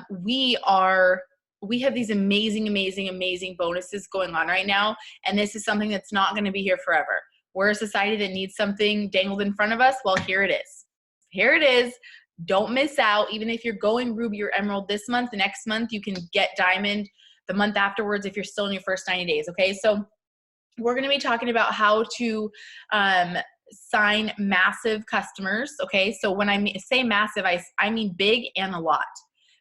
we have these amazing bonuses going on right now. And this is something that's not going to be here forever. We're a society that needs something dangled in front of us. Well, here it is. Here it is. Don't miss out. Even if you're going ruby or emerald this month, the next month you can get diamond the month afterwards if you're still in your first 90 days. Okay. So we're going to be talking about how to sign massive customers. Okay. So when I say massive, I mean big and a lot,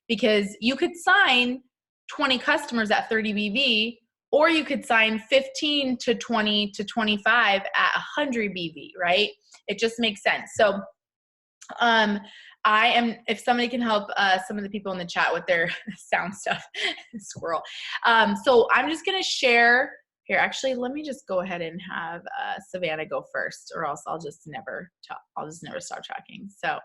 because you could sign 20 customers at 30 BV, or you could sign 15 to 20 to 25 at 100 BV, right? It just makes sense. So if somebody can help some of the people in the chat with their sound stuff, squirrel. So I'm just going to share here. Actually, let me just go ahead and have Savannah go first, or else I'll just never talk. I'll just never stop talking. So,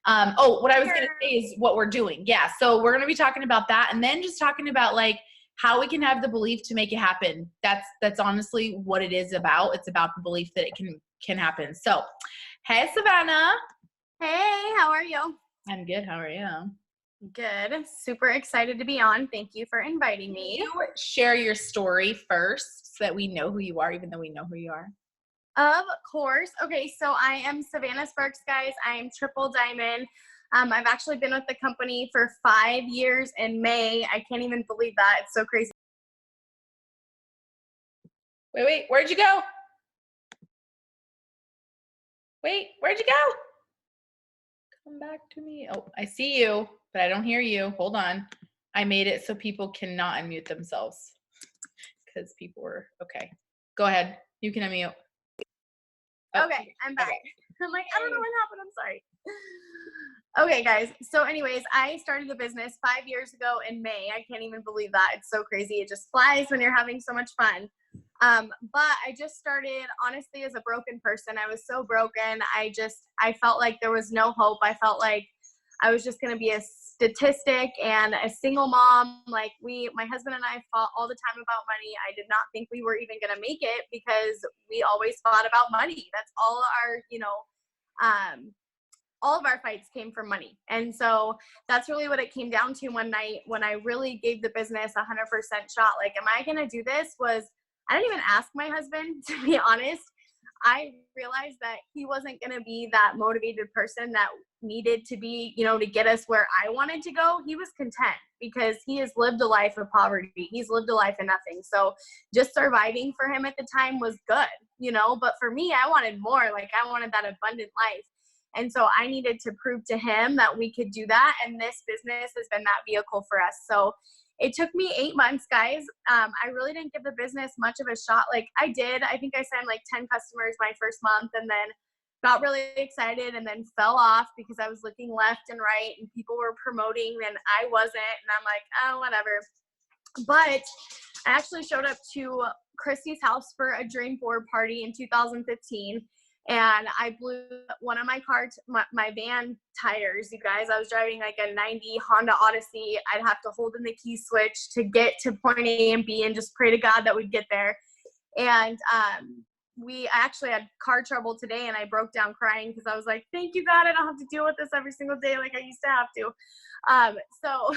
what I was going to say is what we're doing. Yeah. So we're going to be talking about that, and then just talking about like how we can have the belief to make it happen. That's honestly what it is about. It's about the belief that it can happen. So, hey, Savannah. Hey, how are you? I'm good. How are you? Good. Super excited to be on. Thank you for inviting me. Can you share your story first so that we know who you are, even though we know who you are? Of course. Okay, so I am Savannah Sparks, guys. I am triple diamond. I've actually been with the company for 5 years in May. I can't even believe that. It's so crazy. Wait, where'd you go? Wait, where'd you go? Come back to me. Oh, I see you, but I don't hear you. Hold on. I made it so people cannot unmute themselves because people were, okay. Go ahead. You can unmute. Oh, okay, I'm back. Okay. I'm like, I don't know what happened. I'm sorry. Okay, guys. So anyways, I started the business 5 years ago in May. I can't even believe that. It's so crazy. It just flies when you're having so much fun. But I just started honestly as a broken person. I was so broken. I felt like there was no hope. I felt like I was just going to be a statistic and a single mom. Like my husband and I fought all the time about money. I did not think we were even going to make it because we always fought about money. That's all all of our fights came from money. And so that's really what it came down to one night when I really gave the business 100% shot. Like, am I going to do this? I didn't even ask my husband, to be honest. I realized that he wasn't going to be that motivated person that needed to be, to get us where I wanted to go. He was content because he has lived a life of poverty. He's lived a life of nothing. So just surviving for him at the time was good, but for me, I wanted more. Like, I wanted that abundant life. And so I needed to prove to him that we could do that. And this business has been that vehicle for us. So it took me 8 months, guys. I really didn't give the business much of a shot. Like I did. I think I signed like 10 customers my first month and then got really excited and then fell off because I was looking left and right and people were promoting and I wasn't. And I'm like, oh, whatever. But I actually showed up to Christy's house for a dream board party in 2015. And I blew one of my van tires, you guys. I was driving like a 90 Honda Odyssey. I'd have to hold in the key switch to get to point A and B and just pray to God that we'd get there. And I actually had car trouble today and I broke down crying because I was like, thank you, God, I don't have to deal with this every single day like I used to have to. So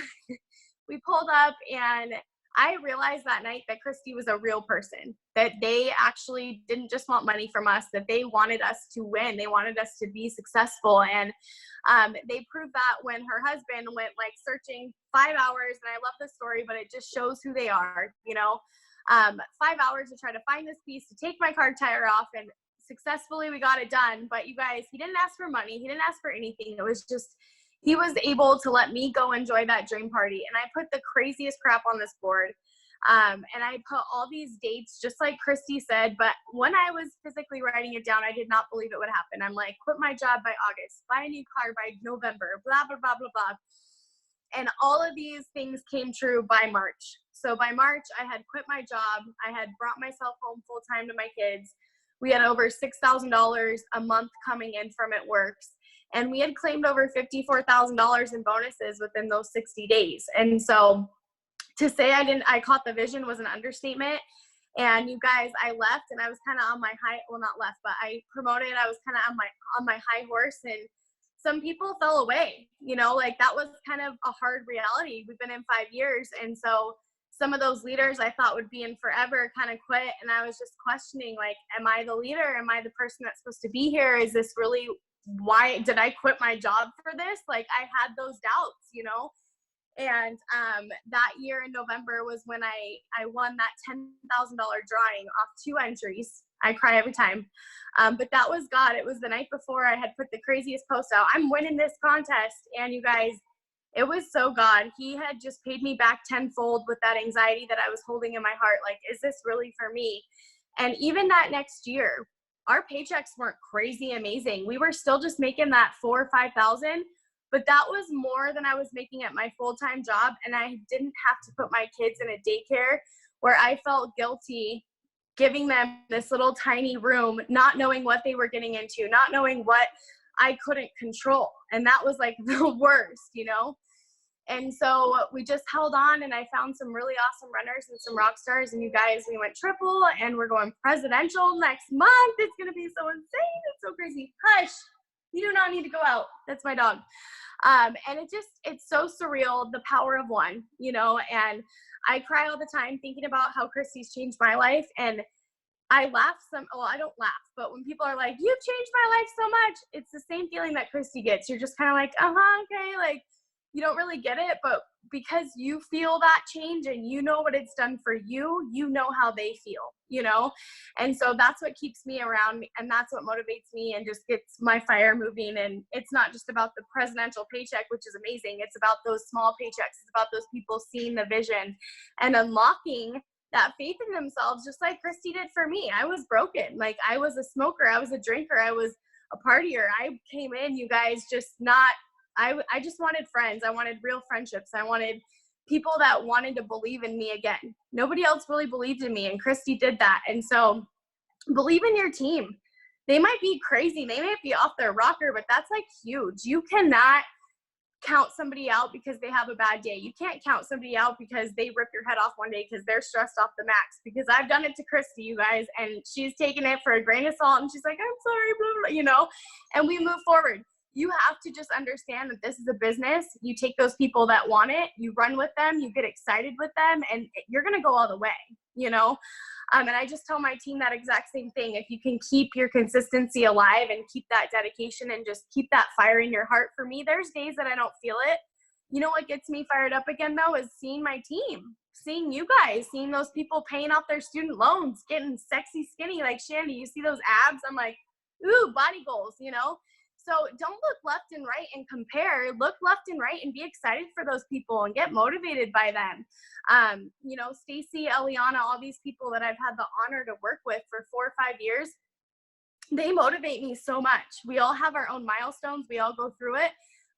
we pulled up and I realized that night that Christy was a real person, that they actually didn't just want money from us, that they wanted us to win. They wanted us to be successful. And they proved that when her husband went like searching 5 hours, and I love this story, but it just shows who they are, 5 hours to try to find this piece, to take my car tire off, and successfully we got it done. But you guys, he didn't ask for money. He didn't ask for anything. It was just, he was able to let me go enjoy that dream party. And I put the craziest crap on this board. And I put all these dates, just like Christy said, but when I was physically writing it down, I did not believe it would happen. I'm like, quit my job by August, buy a new car by November, blah, blah, blah, blah, blah. And all of these things came true by March. So by March, I had quit my job. I had brought myself home full time to my kids. We had over $6,000 a month coming in from It Works. And we had claimed over $54,000 in bonuses within those 60 days. And so to say I caught the vision was an understatement. And you guys, I left and I was kind of on my high, well, not left, but I promoted. I was kind of on my high horse and some people fell away, you know, like that was kind of a hard reality. We've been in 5 years. And so some of those leaders I thought would be in forever kind of quit. And I was just questioning, like, am I the leader? Am I the person that's supposed to be here? Is this really, why did I quit my job for this? Like, I had those doubts, you know? And that year in November was when I won that $10,000 drawing off 2 entries. I cry every time. But that was God. It was the night before. I had put the craziest post out. I'm winning this contest. And you guys, it was so God. He had just paid me back tenfold with that anxiety that I was holding in my heart. Like, is this really for me? And even that next year, our paychecks weren't crazy amazing. We were still just making that 4,000 or 5,000, but that was more than I was making at my full-time job. And I didn't have to put my kids in a daycare where I felt guilty giving them this little tiny room, not knowing what they were getting into, not knowing what I couldn't control. And that was like the worst, you know? And so we just held on, and I found some really awesome runners and some rock stars. And you guys, we went triple, and we're going presidential next month. It's going to be so insane. It's so crazy. Hush. You do not need to go out. That's my dog. And it's so surreal, the power of one, you know, and I cry all the time thinking about how Christy's changed my life. And I laugh I don't laugh, but when people are like, you've changed my life so much, it's the same feeling that Christy gets. You're just kind of like, okay. Like, you don't really get it, but because you feel that change and you know what it's done for you, you know how they feel, you know? And so that's what keeps me around, and that's what motivates me and just gets my fire moving. And it's not just about the presidential paycheck, which is amazing. It's about those small paychecks. It's about those people seeing the vision and unlocking that faith in themselves, just like Christy did for me. I was broken. Like, I was a smoker. I was a drinker. I was a partier. I came in, you guys, just not, I just wanted friends. I wanted real friendships. I wanted people that wanted to believe in me again. Nobody else really believed in me, and Christy did that. And so believe in your team. They might be crazy. They might be off their rocker, but that's like huge. You cannot count somebody out because they have a bad day. You can't count somebody out because they rip your head off one day because they're stressed off the max. Because I've done it to Christy, you guys, and she's taken it for a grain of salt, and she's like, I'm sorry, blah, blah, you know, and we move forward. You have to just understand that this is a business. You take those people that want it, you run with them, you get excited with them, and you're going to go all the way, you know? And I just tell my team that exact same thing. If you can keep your consistency alive and keep that dedication and just keep that fire in your heart. For me, there's days that I don't feel it. You know what gets me fired up again, though, is seeing my team, seeing you guys, seeing those people paying off their student loans, getting sexy skinny like Shandy. You see those abs? I'm like, ooh, body goals, you know? So don't look left and right and compare. Look left and right and be excited for those people and get motivated by them. You know, Stacy, Eliana, all these people that I've had the honor to work with for 4 or 5 years, they motivate me so much. We all have our own milestones. We all go through it.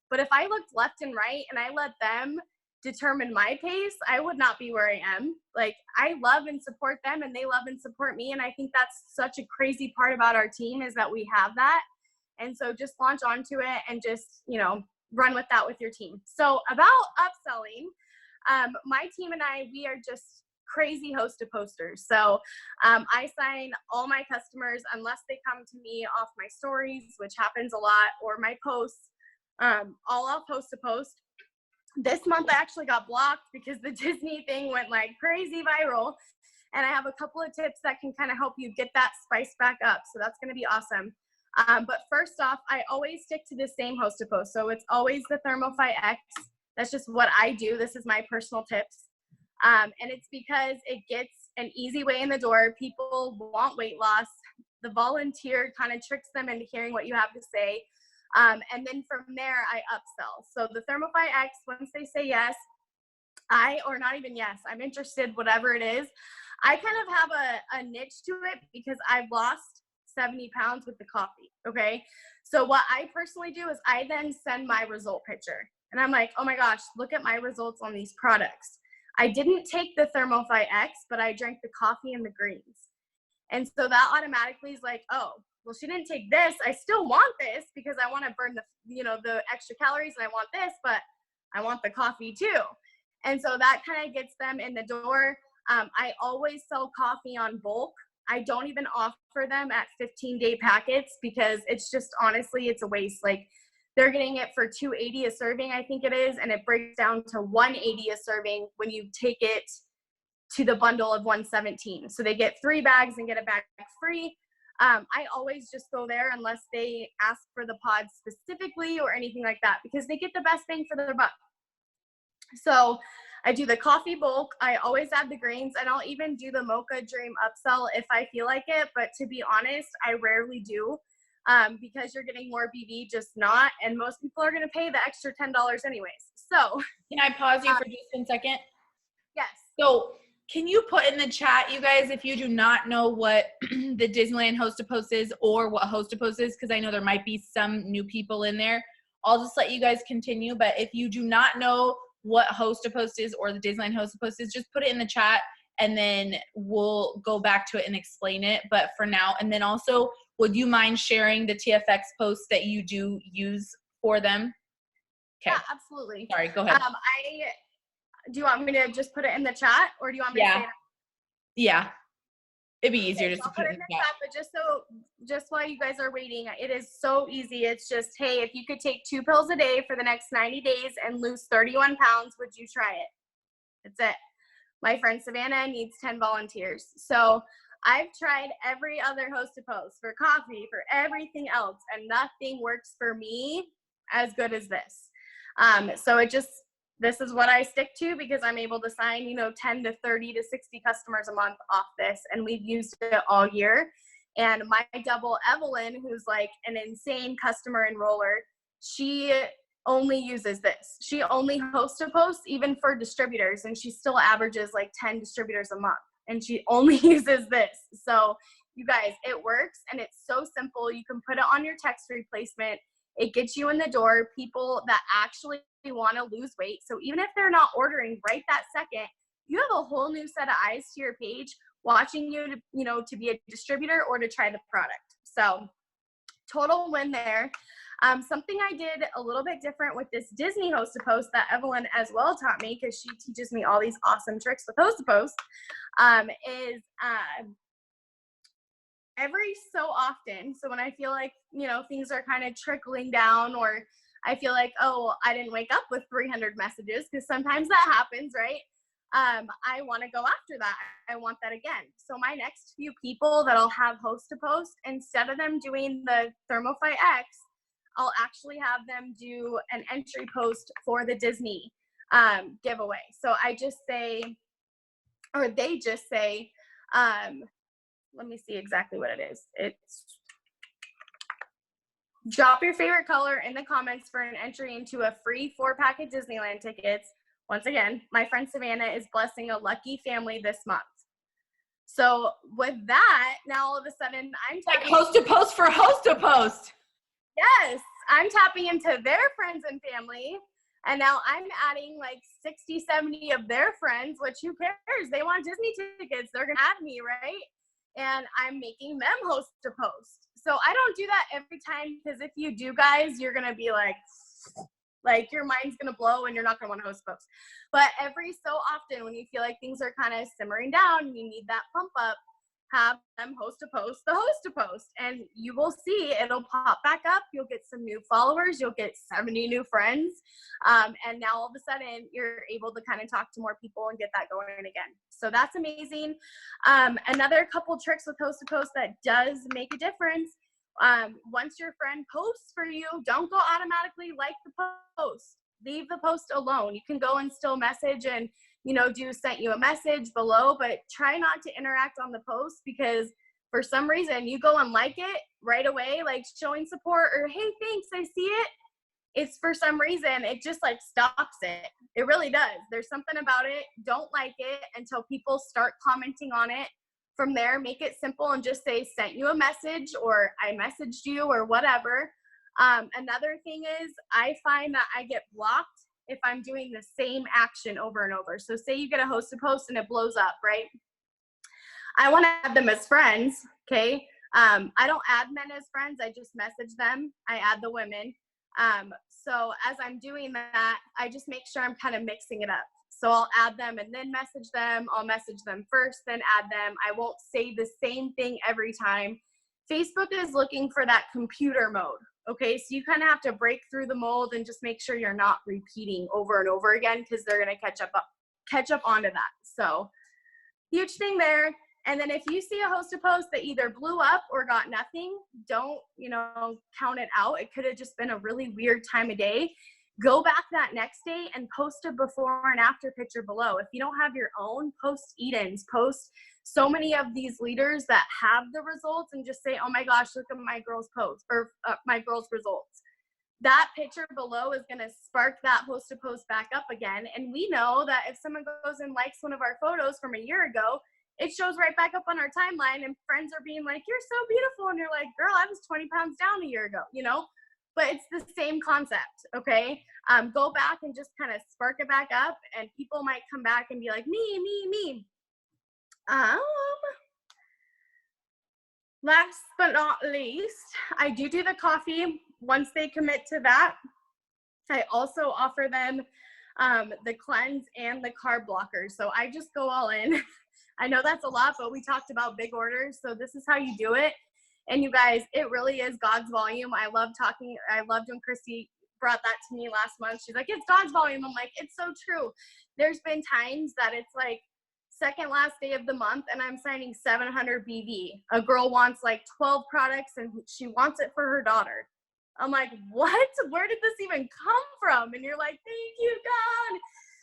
But if I looked left and right and I let them determine my pace, I would not be where I am. Like, I love and support them, and they love and support me. And I think that's such a crazy part about our team, is that we have that. And so just launch onto it and just, you know, run with that with your team. So about upselling, my team and I, we are just crazy host of posters. So I sign all my customers unless they come to me off my stories, which happens a lot, or my posts, all off host to post. This month I actually got blocked because the Disney thing went like crazy viral. And I have a couple of tips that can kind of help you get that spice back up. So that's going to be awesome. But first off, I always stick to the same host to post. So it's always the ThermoFi X. That's just what I do. This is my personal tips. And it's because it gets an easy way in the door. People want weight loss. The volunteer kind of tricks them into hearing what you have to say. And then from there, I upsell. So the ThermoFi X, once they say yes, or not even yes, I'm interested, whatever it is. I kind of have a niche to it because I've lost 70 pounds with the coffee. Okay. So what I personally do is I then send my result picture, and I'm like, oh my gosh, look at my results on these products. I didn't take the ThermoFi X, but I drank the coffee and the greens. And so that automatically is like, oh, well, she didn't take this. I still want this because I want to burn the extra calories, and I want this, but I want the coffee too. And so that kind of gets them in the door. I always sell coffee on bulk. I don't even offer them at 15-day packets because it's just, honestly, it's a waste. Like, they're getting it for $2.80 a serving, I think it is, and it breaks down to $1.80 a serving when you take it to the bundle of $117. So they get 3 bags and get a bag free. I always just go there unless they ask for the pod specifically or anything like that, because they get the best bang for their buck. So I do the coffee bulk. I always add the grains, and I'll even do the Mocha Dream upsell if I feel like it. But to be honest, I rarely do, because you're getting more BV, just not. And most people are going to pay the extra $10 anyways. So can I pause you for just 1 second? Yes. So can you put in the chat, you guys, if you do not know what the Disneyland Host-A-Post is or what Host-A-Post is, because I know there might be some new people in there. I'll just let you guys continue. But if you do not know what Host-A-Post is or the Disneyland Host-A-Post is, just put it in the chat and then we'll go back to it and explain it. But for now, and then also, would you mind sharing the TFX posts that you do use for them? Okay. Yeah, absolutely. Sorry, go ahead. Do you want me to just put it in the chat, or do you want me to say it? Yeah. It'd be easier just to put it in the chat. But just while you guys are waiting, it is so easy. It's just, hey, if you could take 2 pills a day for the next 90 days and lose 31 pounds, would you try it? That's it. My friend Savannah needs 10 volunteers. So I've tried every other Host-A-Post for coffee, for everything else, and nothing works for me as good as this. So this is what I stick to, because I'm able to sign, 10 to 30 to 60 customers a month off this, and we've used it all year. And my double Evelyn, who's like an insane customer enroller, she only uses this. She only Host-A-Post even for distributors, and she still averages like 10 distributors a month, and she only uses this. So you guys, it works, and it's so simple. You can put it on your text replacement. It gets you in the door, people that actually want to lose weight. So even if they're not ordering right that second, you have a whole new set of eyes to your page watching you to be a distributor or to try the product. So total win there. Something I did a little bit different with this Disney Host-A-Post that Evelyn as well taught me, because she teaches me all these awesome tricks with Host-A-Post, is every so often, so when I feel like, things are kind of trickling down, or I feel like, oh, I didn't wake up with 300 messages, because sometimes that happens, right? I want to go after that. I want that again. So my next few people that I'll have Host-A-Post, instead of them doing the ThermoFight X, I'll actually have them do an entry post for the Disney giveaway. So I just say, or they just say, let me see exactly what it is. It's drop your favorite color in the comments for an entry into a free 4-pack of Disneyland tickets. Once again, my friend Savannah is blessing a lucky family this month. So with that, now all of a sudden I'm like Host-A-Post for Host-A-Post. Yes, I'm tapping into their friends and family. And now I'm adding like 60, 70 of their friends, which who cares? They want Disney tickets. They're going to add me, right? And I'm making them Host-A-Post. So I don't do that every time, because if you do, guys, you're going to be like your mind's going to blow and you're not going to want to Host-A-Post. But every so often, when you feel like things are kind of simmering down and you need that pump up, have them Host-A-Post the Host-A-Post, and you will see it'll pop back up. You'll get some new followers. You'll get 70 new friends. And now all of a sudden you're able to kind of talk to more people and get that going again. So that's amazing. Another couple tricks with Host-A-Post that does make a difference. Once your friend posts for you, don't go automatically like the post. Leave the post alone. You can go and still message and do sent you a message below, but try not to interact on the post, because for some reason you go and like it right away, like showing support or, hey, thanks, I see it. It's for some reason, it just like stops it. It really does. There's something about it. Don't like it until people start commenting on it. From there, make it simple and just say, sent you a message, or I messaged you, or whatever. Another thing is, I find that I get blocked if I'm doing the same action over and over. So say you get a Host-A-Post and it blows up, right? I want to add them as friends, okay? I don't add men as friends. I just message them. I add the women. So as I'm doing that, I just make sure I'm kind of mixing it up. So I'll add them and then message them. I'll message them first, then add them. I won't say the same thing every time. Facebook is looking for that computer mode, Okay, so you kind of have to break through the mold and just make sure you're not repeating over and over again, because they're going to catch up onto that. So huge thing there. And then if you see a Hosta post that either blew up or got nothing, don't, count it out. It could have just been a really weird time of day. Go back that next day and post a before and after picture below. If you don't have your own, post Eden's, post so many of these leaders that have the results, and just say, oh my gosh, look at my girl's post, or my girl's results. That picture below is going to spark that Hosta post back up again. And we know that if someone goes and likes one of our photos from a year ago, it shows right back up on our timeline, and friends are being like, you're so beautiful. And you're like, girl, I was 20 pounds down a year ago, but it's the same concept. Okay. Go back and just kind of spark it back up, and people might come back and be like, me. Last but not least, I do the coffee. Once they commit to that, I also offer them the cleanse and the carb blockers. So I just go all in. I know that's a lot, but we talked about big orders. So this is how you do it. And you guys, it really is God's volume. I loved when Christy brought that to me last month. She's like, it's God's volume. I'm like, it's so true. There's been times that it's like second last day of the month and I'm signing 700 BV. A girl wants like 12 products and she wants it for her daughter. I'm like, what? Where did this even come from? And you're like, thank you, God.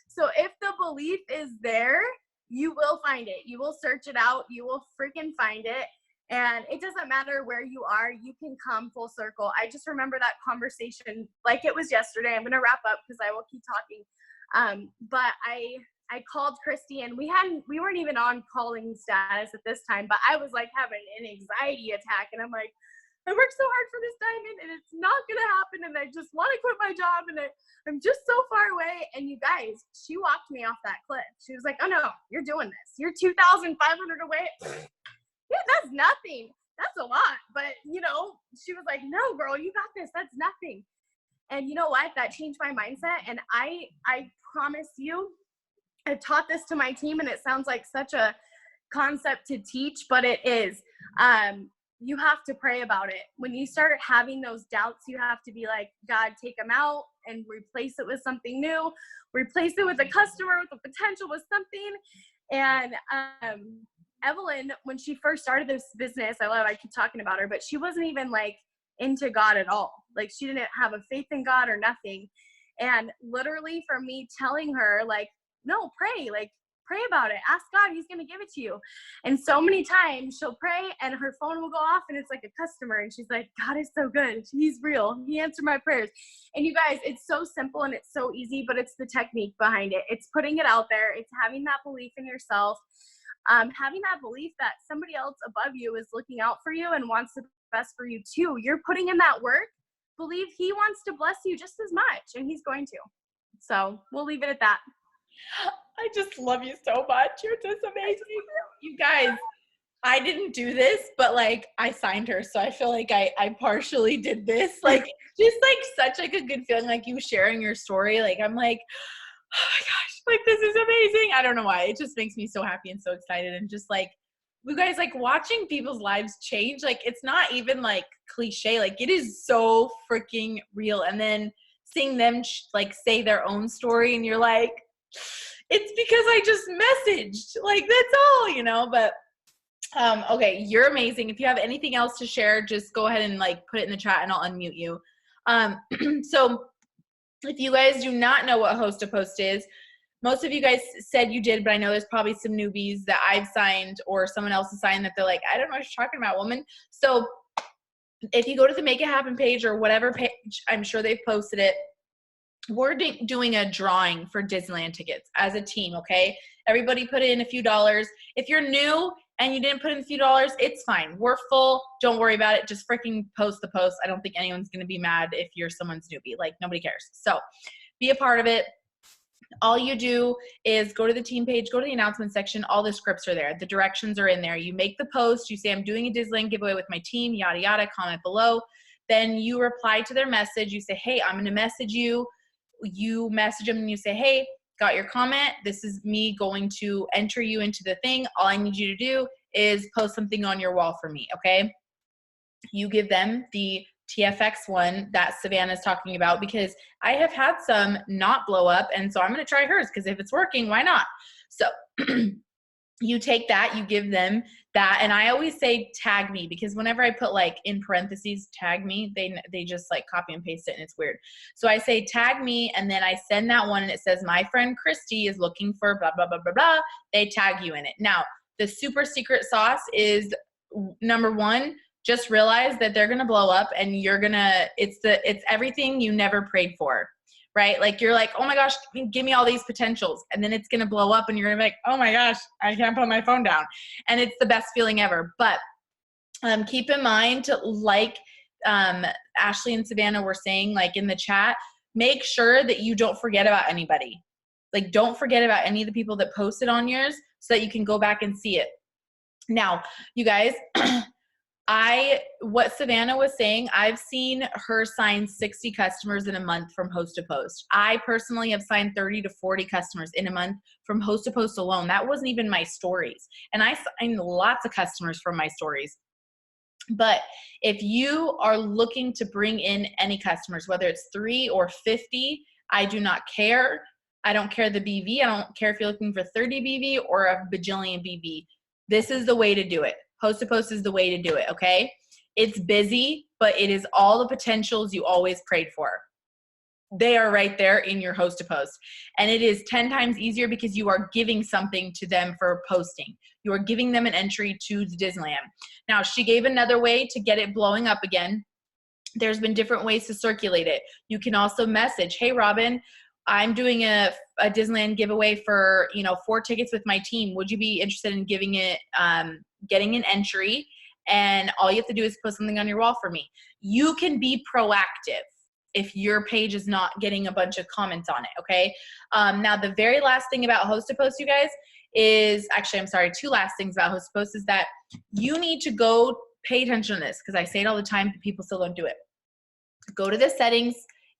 So if the belief is there, you will find it. You will search it out. You will freaking find it. And it doesn't matter where you are. You can come full circle. I just remember that conversation like it was yesterday. I'm going to wrap up because I will keep talking. But I called Christy, and we weren't even on calling status at this time, but I was like having an anxiety attack. And I'm like, I worked so hard for this diamond and it's not going to happen. And I just want to quit my job and I'm just so far away. And you guys, she walked me off that cliff. She was like, oh no, you're doing this. You're 2,500 away. Yeah, that's nothing. That's a lot. But she was like, no, girl, you got this. That's nothing. And you know what? That changed my mindset. And I promise you, I've taught this to my team, and it sounds like such a concept to teach, but it is. You have to pray about it. When you start having those doubts, you have to be like, God, take them out and replace it with something new. Replace it with a customer, with a potential, with something. And Evelyn, when she first started this business, I keep talking about her, but she wasn't even like into God at all. Like she didn't have a faith in God or nothing. And literally from me telling her like, no, pray about it. Ask God, he's going to give it to you. And so many times she'll pray and her phone will go off and it's like a customer. And she's like, God is so good. He's real. He answered my prayers. And you guys, it's so simple and it's so easy, but it's the technique behind it. It's putting it out there. It's having that belief in yourself. Having that belief that somebody else above you is looking out for you and wants the best for you too. You're putting in that work. Believe he wants to bless you just as much, and he's going to. So we'll leave it at that. I just love you so much. You're just amazing. You guys, I didn't do this, but like I signed her. So I feel like I partially did this. Like just like such like a good feeling, like you sharing your story. Like I'm like, oh my gosh, like this is amazing. I don't know why. It just makes me so happy and so excited. And just like, you guys, like watching people's lives change, like it's not even like cliche. Like it is so freaking real. And then seeing them like say their own story and you're like, it's because I just messaged, like that's all, but okay, you're amazing. If you have anything else to share, just go ahead and like put it in the chat and I'll unmute you. So if you guys do not know what Hosta Post is, most of you guys said you did, but I know there's probably some newbies that I've signed or someone else has signed that they're like, I don't know what you're talking about, woman. So if you go to the Make It Happen page or whatever page, I'm sure they've posted it. We're doing a drawing for Disneyland tickets as a team, okay? Everybody put in a few dollars. If you're new and you didn't put in a few dollars, it's fine. We're full. Don't worry about it. Just freaking post the post. I don't think anyone's going to be mad if you're someone's newbie. Like, nobody cares. So be a part of it. All you do is go to the team page, go to the announcement section. All the scripts are there. The directions are in there. You make the post. You say, I'm doing a Disneyland giveaway with my team, yada, yada, comment below. Then you reply to their message. You say, hey, I'm going to message you. You message them and you say, hey, got your comment. This is me going to enter you into the thing. All I need you to do is post something on your wall for me, okay? You give them the TFX one that Savannah's talking about, because I have had some not blow up. And so I'm going to try hers, because if it's working, why not? So you take that, you give them that. And I always say tag me, because whenever I put like in parentheses tag me, they just like copy and paste it, and it's weird. So I say tag me, and then I send that one, and it says my friend Christy is looking for blah blah blah blah blah. They tag you in it. Now the super secret sauce is, number one, just realize that they're gonna blow up, and you're gonna, it's everything you never prayed for. Right? Like you're like, oh my gosh, give me all these potentials. And then it's going to blow up, and you're going to be like, oh my gosh, I can't put my phone down. And it's the best feeling ever. But keep in mind, like Ashley and Savannah were saying, like in the chat, make sure that you don't forget about anybody. Like don't forget about any of the people that posted on yours, so that you can go back and see it. Now, you guys, what Savannah was saying, I've seen her sign 60 customers in a month from Host to Post. I personally have signed 30 to 40 customers in a month from Host to Post alone. That wasn't even my stories. And I signed lots of customers from my stories. But if you are looking to bring in any customers, whether it's 3 or 50, I do not care. I don't care the BV. I don't care if you're looking for 30 BV or a bajillion BV. This is the way to do it. Host to Post is the way to do it, okay? It's busy, but it is all the potentials you always prayed for. They are right there in your Host to Post. And it is 10 times easier, because you are giving something to them for posting. You are giving them an entry to the Disneyland. Now, she gave another way to get it blowing up again. There's been different ways to circulate it. You can also message, hey, Robin, I'm doing a Disneyland giveaway for, 4 tickets with my team. Would you be interested in giving it, getting an entry? And all you have to do is put something on your wall for me. You can be proactive if your page is not getting a bunch of comments on it, okay? Now, the very last thing about Host to Post, you guys, is actually, I'm sorry, 2 last things about Host to Post is that you need to go pay attention to this, because I say it all the time, but people still don't do it. Go to the settings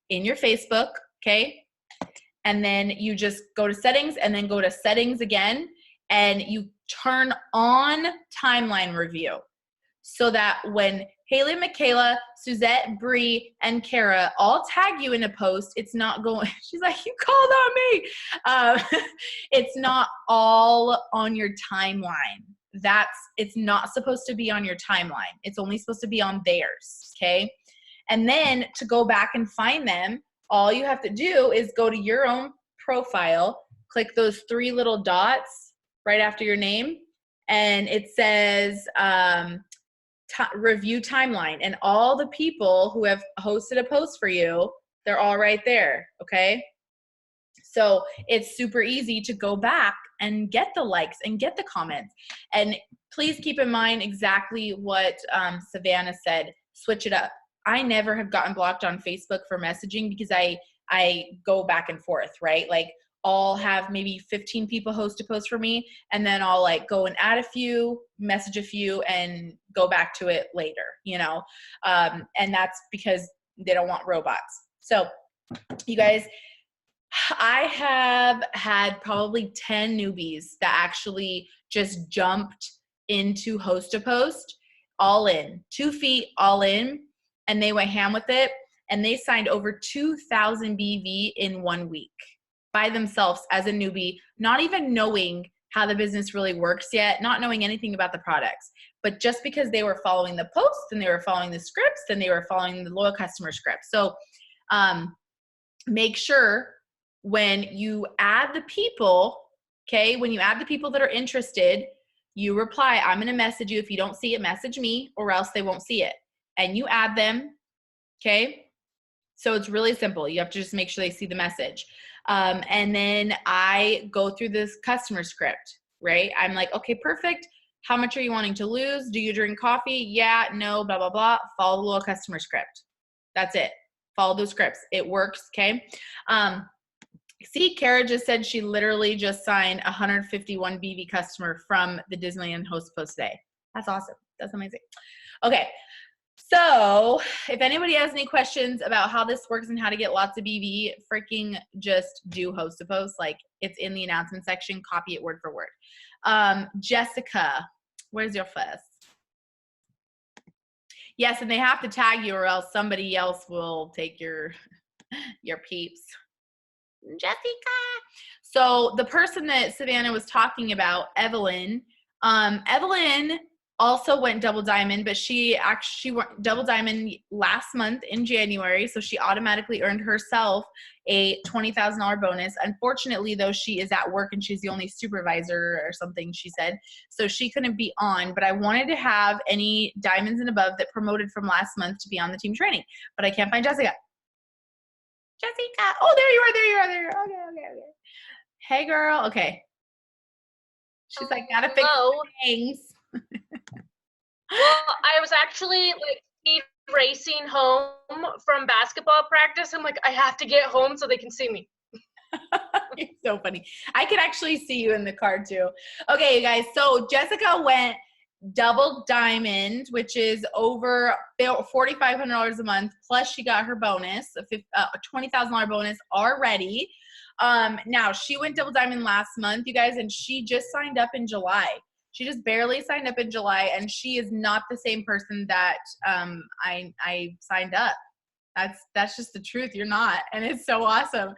in your Facebook, okay? And then you just go to settings, and then go to settings again, and you turn on timeline review, so that when Haley, Michaela, Suzette, Bree, and Kara all tag you in a post, it's not going, she's like, you called on me. It's not all on your timeline. It's not supposed to be on your timeline. It's only supposed to be on theirs, okay? And then to go back and find them, all you have to do is go to your own profile, click those 3 little dots right after your name, and it says review timeline. And all the people who have hosted a post for you, they're all right there, okay? So it's super easy to go back and get the likes and get the comments. And please keep in mind exactly what Savannah said, switch it up. I never have gotten blocked on Facebook for messaging, because I go back and forth, right? Like I'll have maybe 15 people host a post for me, and then I'll like go and add a few, message a few, and go back to it later, and that's because they don't want robots. So you guys, I have had probably 10 newbies that actually just jumped into Host to Post, all in, 2 feet, all in. And they went ham with it, and they signed over 2,000 BV in 1 week by themselves as a newbie, not even knowing how the business really works yet, not knowing anything about the products. But just because they were following the posts, and they were following the scripts, and they were following the loyal customer script. So make sure when you add the people, okay, when you add the people that are interested, you reply, I'm going to message you. If you don't see it, message me, or else they won't see it. And you add them, okay? So it's really simple. You have to just make sure they see the message. And then I go through this customer script, right? I'm like, okay, perfect. How much are you wanting to lose? Do you drink coffee? Yeah, no, blah, blah, blah. Follow the little customer script. That's it. Follow those scripts. It works, okay? See, Kara just said she literally just signed a 151 BV customer from the Disneyland Host Post today. That's awesome. That's amazing. Okay. So if anybody has any questions about how this works and how to get lots of BV, freaking just do Host to Post. Like, it's in the announcement section. Copy it word for word. Jessica, where's your first? Yes, and they have to tag you or else somebody else will take your peeps. Jessica. So the person that Savannah was talking about, Evelyn, Evelyn also went double diamond, but she went double diamond last month in January. So she automatically earned herself a $20,000 bonus. Unfortunately, though, she is at work and she's the only supervisor or something, she said. So she couldn't be on, but I wanted to have any diamonds and above that promoted from last month to be on the team training, but I can't find Jessica. Jessica. Oh, there you are. There you are. There you are. Okay. Hey, girl. Okay. She's like, gotta fix things. Well, I was actually like speed racing home from basketball practice. I'm like, I have to get home so they can see me. It's so funny. I could actually see you in the car too. Okay, you guys. So Jessica went double diamond, which is over $4,500 a month. Plus she got her bonus, a $20,000 bonus already. Now she went double diamond last month, you guys, and she just signed up in July. She just barely signed up in July, and she is not the same person that I signed up. That's just the truth. You're not, and it's so awesome.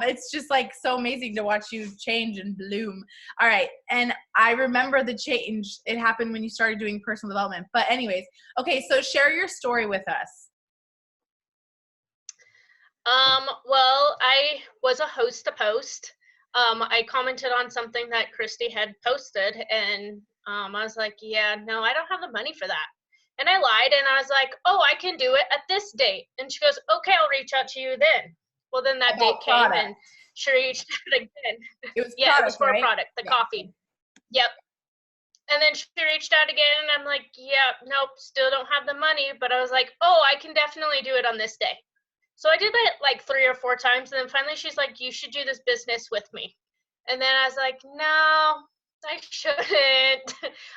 It's just like so amazing to watch you change and bloom. All right, and I remember the change. It happened when you started doing personal development. But anyways, okay, so share your story with us. Well, I was a host to post. I commented on something that Christy had posted, and I was like, yeah, no, I don't have the money for that. And I lied, and I was like, oh, I can do it at this date. And she goes, okay, I'll reach out to you then. Well, then that date came, and she reached out again. It was yeah, product, it was for right? a product, the coffee. Yep. And then she reached out again, and I'm like, yeah, nope, still don't have the money. But I was like, oh, I can definitely do it on this day. So I did that like 3 or 4 times, and then finally she's like, you should do this business with me. And then I was like, no, I shouldn't.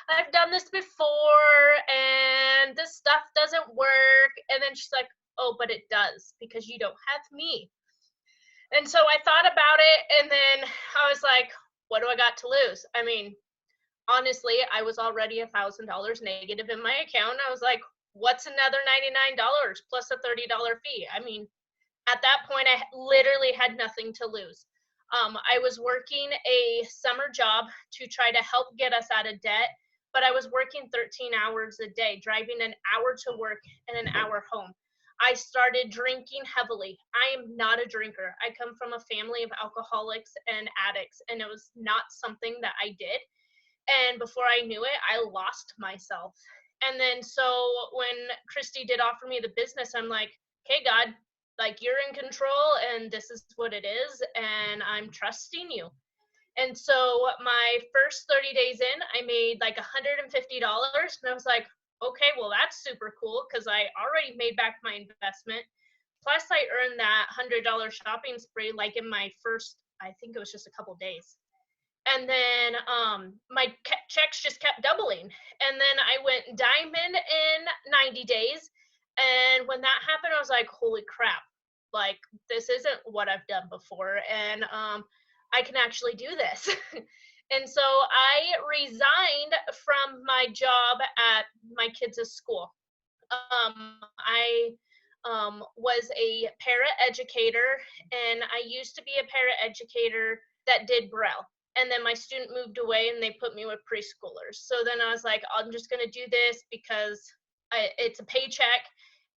I've done this before, and this stuff doesn't work. And then she's like, oh, but it does, because you don't have me. And so I thought about it, and then I was like, what do I got to lose? I mean, honestly, I was already $1,000 negative in my account. I was like, what's another $99 plus a $30 fee? I mean, at that point, I literally had nothing to lose. I was working a summer job to try to help get us out of debt, but I was working 13 hours a day, driving an hour to work and an hour home. I started drinking heavily. I am not a drinker. I come from a family of alcoholics and addicts, and it was not something that I did. And before I knew it, I lost myself. And then so when Christy did offer me the business, I'm like, okay, God, like, you're in control, and this is what it is, and I'm trusting you. And so my first 30 days in, I made like $150, and I was like, okay, well, that's super cool, because I already made back my investment. Plus I earned that $100 shopping spree like in my first, I think it was just a couple days. And then my checks just kept doubling. And then I went diamond in 90 days. And when that happened, I was like, holy crap, like, this isn't what I've done before. And I can actually do this. And so I resigned from my job at my kids' school. I was a para-educator, and I used to be a para-educator that did Braille. And then my student moved away, and they put me with preschoolers. So then I was like, I'm just going to do this because it's a paycheck,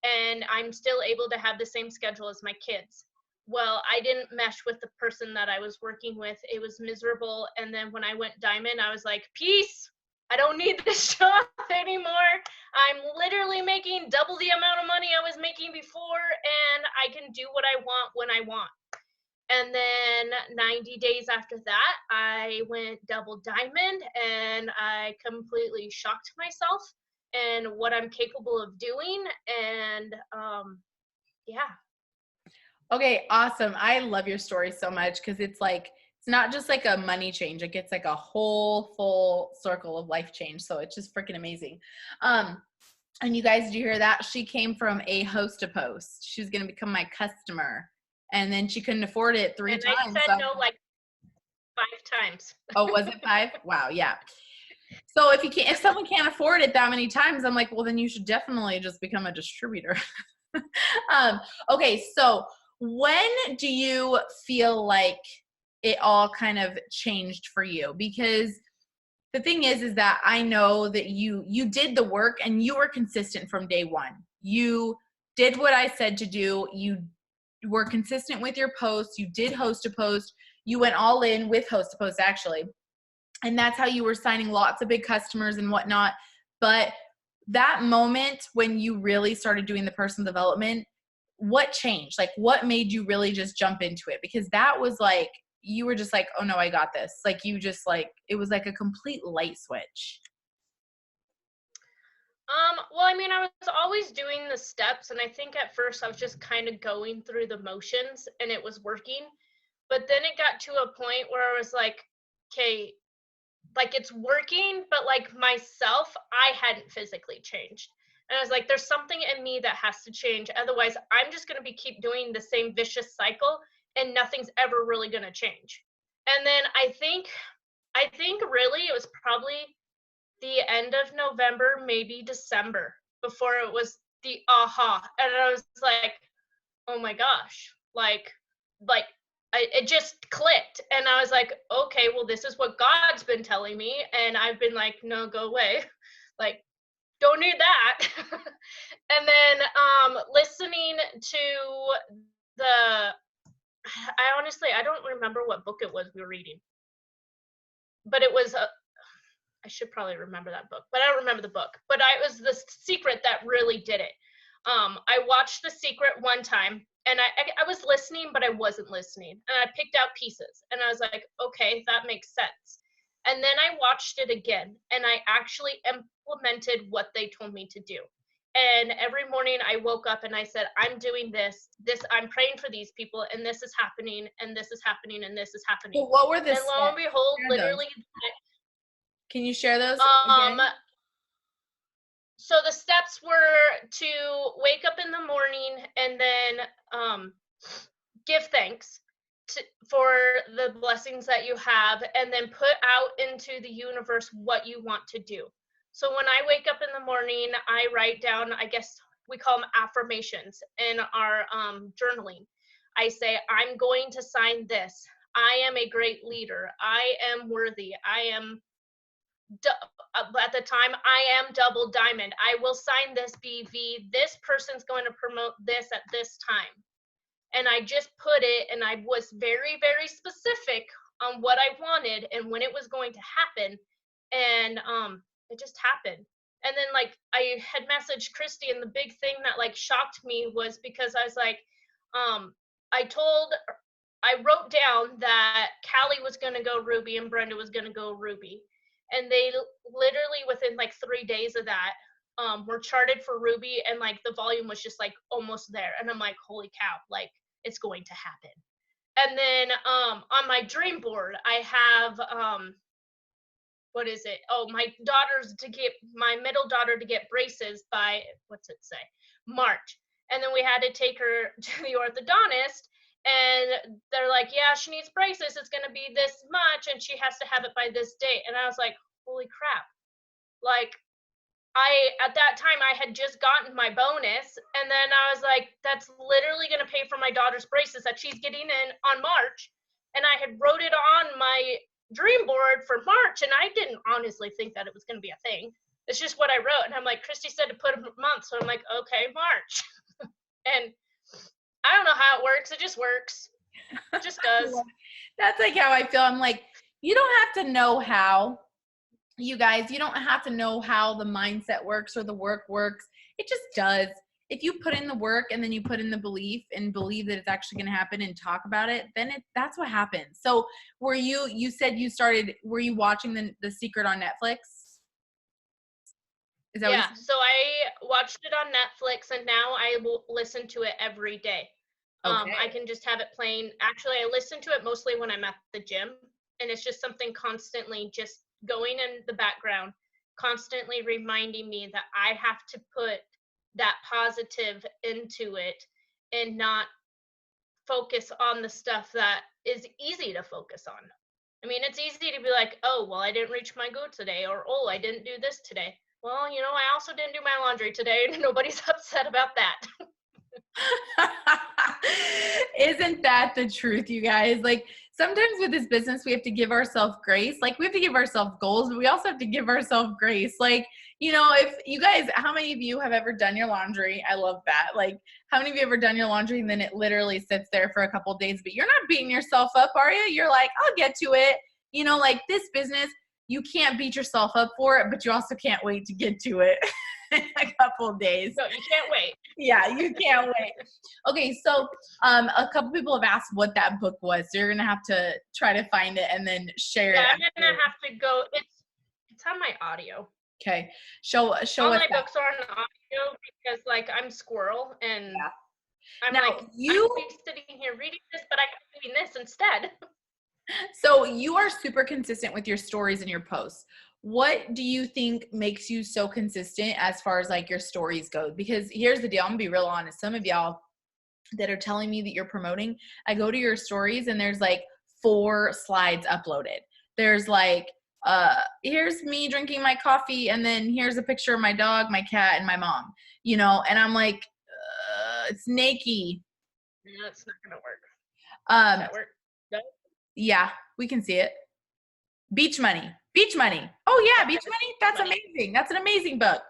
and I'm still able to have the same schedule as my kids. Well, I didn't mesh with the person that I was working with. It was miserable. And then when I went diamond, I was like, peace. I don't need this job anymore. I'm literally making double the amount of money I was making before, and I can do what I want when I want. And then 90 days after that, I went double diamond, and I completely shocked myself and what I'm capable of doing. And yeah. Okay, awesome. I love your story so much because it's like, it's not just like a money change. It gets like a whole full circle of life change. So it's just freaking amazing. And you guys, did you hear that? She came from a host to post. She was going to become my customer. And then she couldn't afford it 3 times. I said no like 5 times. Oh, was it 5? Wow, yeah. So if someone can't afford it that many times, I'm like, well, then you should definitely just become a distributor. Okay, so when do you feel like it all kind of changed for you? Because the thing is that I know that you did the work and you were consistent from day one. You did what I said to do. You were consistent with your posts. You did host a post. You went all in with host a post, actually. And that's how you were signing lots of big customers and whatnot. But that moment when you really started doing the personal development, what changed? Like, what made you really just jump into it? Because that was like, you were just like, oh no, I got this. Like, you just like, it was like a complete light switch. Well, I mean, I was always doing the steps, and I think at first I was just kind of going through the motions and it was working. But then it got to a point where I was like, okay, like it's working, but like myself, I hadn't physically changed. And I was like, there's something in me that has to change. Otherwise, I'm just going to be keep doing the same vicious cycle and nothing's ever really going to change. And then I think really it was probably the end of November, maybe December, before it was the aha. And I was like, oh my gosh, it just clicked. And I was like, okay, well, this is what God's been telling me. And I've been like, no, go away. Like, don't need that. And then listening to the, I don't remember what book it was we were reading, but it was I should probably remember that book, but I don't remember the book. But it was The Secret that really did it. I watched The Secret one time, and I was listening, but I wasn't listening. And I picked out pieces, and I was like, okay, that makes sense. And then I watched it again, and I actually implemented what they told me to do. And every morning I woke up and I said, I'm doing this, I'm praying for these people, and this is happening, and this is happening, and this is happening. So what were the and lo and behold, literally, can you share those again? again? So the steps were to wake up in the morning and then give thanks for the blessings that you have, and then put out into the universe what you want to do. So when I wake up in the morning, I write down, I guess we call them affirmations in our journaling. I say, I'm going to sign this. I am a great leader. I am worthy. I am at the time, I am double diamond. I will sign this BV. This person's going to promote this at this time. And I just put it, and I was very, very specific on what I wanted and when it was going to happen. And it just happened. And then like I had messaged Christy, and the big thing that like shocked me was because I was like, I wrote down that Callie was going to go Ruby and Brenda was going to go Ruby. And they literally within like 3 days of that were charted for Ruby, and like the volume was just like almost there. And I'm like, holy cow, like it's going to happen. And then on my dream board, I have what is it? Oh, my middle daughter to get braces by, what's it say? March. And then we had to take her to the orthodontist, and they're like, yeah, she needs braces. It's going to be this much, and she has to have it by this date. And I was like, holy crap. Like, at that time, I had just gotten my bonus, and then I was like, that's literally going to pay for my daughter's braces that she's getting in on March. And I had wrote it on my dream board for March, and I didn't honestly think that it was going to be a thing. It's just what I wrote. And I'm like, Christy said to put a month. So I'm like, okay, March. And I don't know how it works. It just works. It just does. That's like how I feel. I'm like, you don't have to know how, you guys, you don't have to know how the mindset works or the work works. It just does. If you put in the work and then you put in the belief and believe that it's actually going to happen and talk about it, then that's what happens. So you said were you watching the Secret on Netflix? Is that yeah, so I watched it on Netflix, and now I will listen to it every day. Okay. I can just have it playing. Actually, I listen to it mostly when I'm at the gym, and it's just something constantly just going in the background, constantly reminding me that I have to put that positive into it and not focus on the stuff that is easy to focus on. I mean, it's easy to be like, oh, well, I didn't reach my goal today, or oh, I didn't do this today. Well, I also didn't do my laundry today, and nobody's upset about that. Isn't that the truth, you guys? Like, sometimes with this business, we have to give ourselves grace. Like, we have to give ourselves goals, but we also have to give ourselves grace. Like, if you guys, how many of you have ever done your laundry? I love that. Like, how many of you ever done your laundry and then it literally sits there for a couple of days, but you're not beating yourself up, are you? You're like, I'll get to it. Like this business, you can't beat yourself up for it, but you also can't wait to get to it in a couple of days. No, you can't wait. Yeah, you can't wait. Okay, so a couple people have asked what that book was, so you're gonna have to try to find it and then share it. Yeah, I'm gonna have to go. It's on my audio. Okay, show All us my that. books are on audio because, like, I'm squirrel and Yeah. I'm Now, like, I'm sitting here reading this, but I could be doing this instead. So you are super consistent with your stories and your posts. What do you think makes you so consistent as far as like your stories go? Because here's the deal, I'm gonna be real honest. Some of y'all that are telling me that you're promoting, I go to your stories and there's like 4 slides uploaded. There's like, here's me drinking my coffee, and then here's a picture of my dog, my cat, and my mom, and I'm like, it's naked. No, it's not gonna work. Does that work? No? Yeah, we can see it. Beach Money. Beach Money. Oh yeah, Beach Money. That's amazing. That's an amazing book.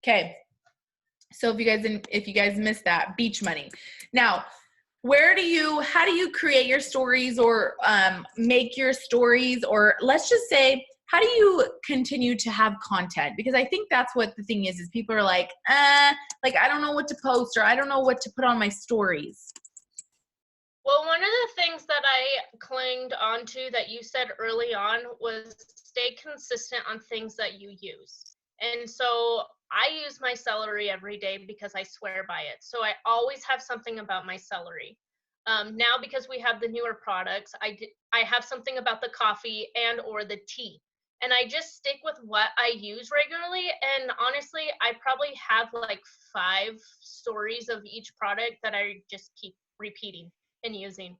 Okay. So if you guys missed that, Beach Money. Now, how do you create your stories or make your stories, or let's just say, how do you continue to have content? Because I think that's what the thing is people are like, I don't know what to post, or I don't know what to put on my stories. Well, one of the things that I clinged onto that you said early on was stay consistent on things that you use. And so I use my celery every day because I swear by it. So I always have something about my celery. Now, because we have the newer products, I have something about the coffee and or the tea. And I just stick with what I use regularly. And honestly, I probably have like 5 stories of each product that I just keep repeating and using.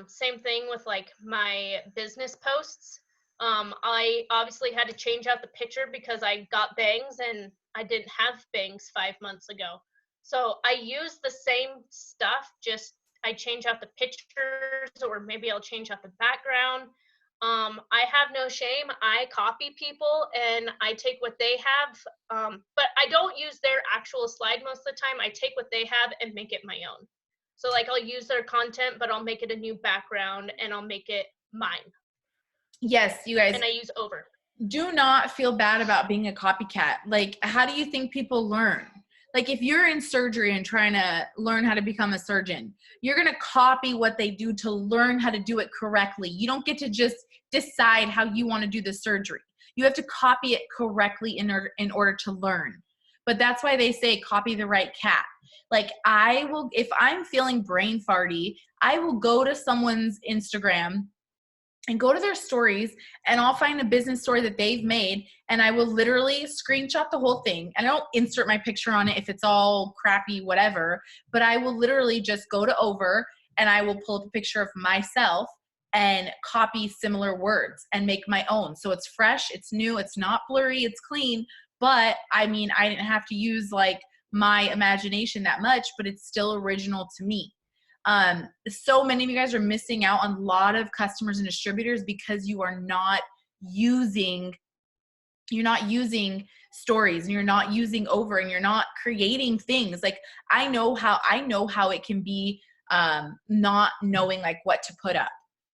Same thing with like my business posts. I obviously had to change out the picture because I got bangs and I didn't have bangs 5 months ago. So I use the same stuff, just I change out the pictures, or maybe I'll change out the background. I have no shame. I copy people and I take what they have, but I don't use their actual slide most of the time. I take what they have and make it my own. So like I'll use their content, but I'll make it a new background and I'll make it mine. Yes, you guys. And I use over. Do not feel bad about being a copycat. Like, how do you think people learn? Like, if you're in surgery and trying to learn how to become a surgeon, you're going to copy what they do to learn how to do it correctly. You don't get to just decide how you want to do the surgery. You have to copy it correctly in order to learn. But that's why they say copy the right cat. Like, if I'm feeling brain farty, I will go to someone's Instagram and go to their stories, and I'll find a business story that they've made, and I will literally screenshot the whole thing. And I don't insert my picture on it if it's all crappy, whatever, but I will literally just go to Over and I will pull up a picture of myself and copy similar words and make my own. So it's fresh, it's new, it's not blurry, it's clean. But I mean, I didn't have to use like my imagination that much, but it's still original to me. So many of you guys are missing out on a lot of customers and distributors because you're not using stories, and you're not using Over, and you're not creating things. Like, I know how it can be, not knowing like what to put up,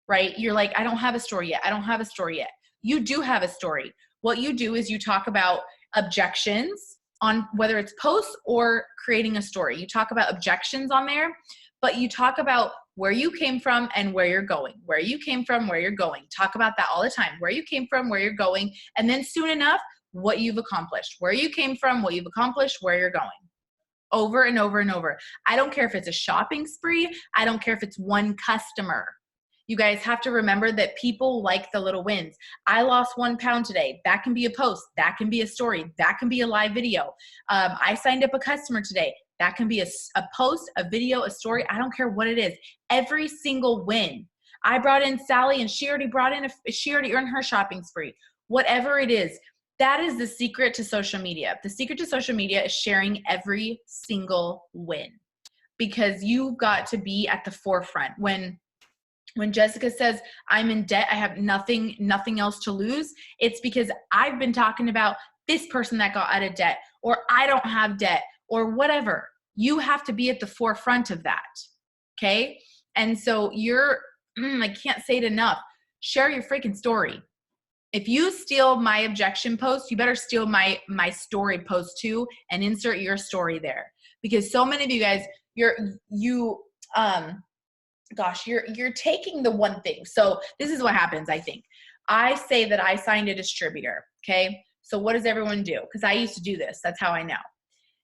right? You're like, I don't have a story yet. You do have a story. What you do is you talk about objections on whether it's posts or creating a story. You talk about objections on there, but you talk about where you came from and where you're going. Where you came from, where you're going. Talk about that all the time. Where you came from, where you're going. And then soon enough, what you've accomplished. Where you came from, what you've accomplished, where you're going. Over and over and over. I don't care if it's a shopping spree. I don't care if it's one customer. You guys have to remember that people like the little wins. I lost 1 pound today. That can be a post. That can be a story. That can be a live video. I signed up a customer today. That can be a post, a video, a story. I don't care what it is. Every single win. I brought in Sally and she already earned her shopping spree. Whatever it is, that is the secret to social media. The secret to social media is sharing every single win, because you've got to be at the forefront. When Jessica says, I'm in debt, I have nothing else to lose, it's because I've been talking about this person that got out of debt, or I don't have debt, or whatever. You have to be at the forefront of that. Okay? And so I can't say it enough. Share your freaking story. If you steal my objection post, you better steal my story post too, and insert your story there. Because so many of you guys, you're taking the one thing. So this is what happens, I think. I say that I signed a distributor, okay? So what does everyone do? Because I used to do this. That's how I know.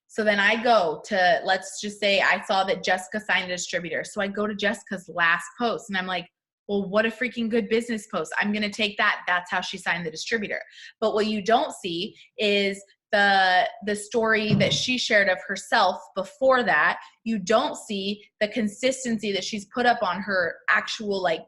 So then I go to, let's just say I saw that Jessica signed a distributor. So I go to Jessica's last post and I'm like, well, what a freaking good business post. I'm going to take that. That's how she signed the distributor. But what you don't see is the story that she shared of herself before that. You don't see the consistency that she's put up on her actual like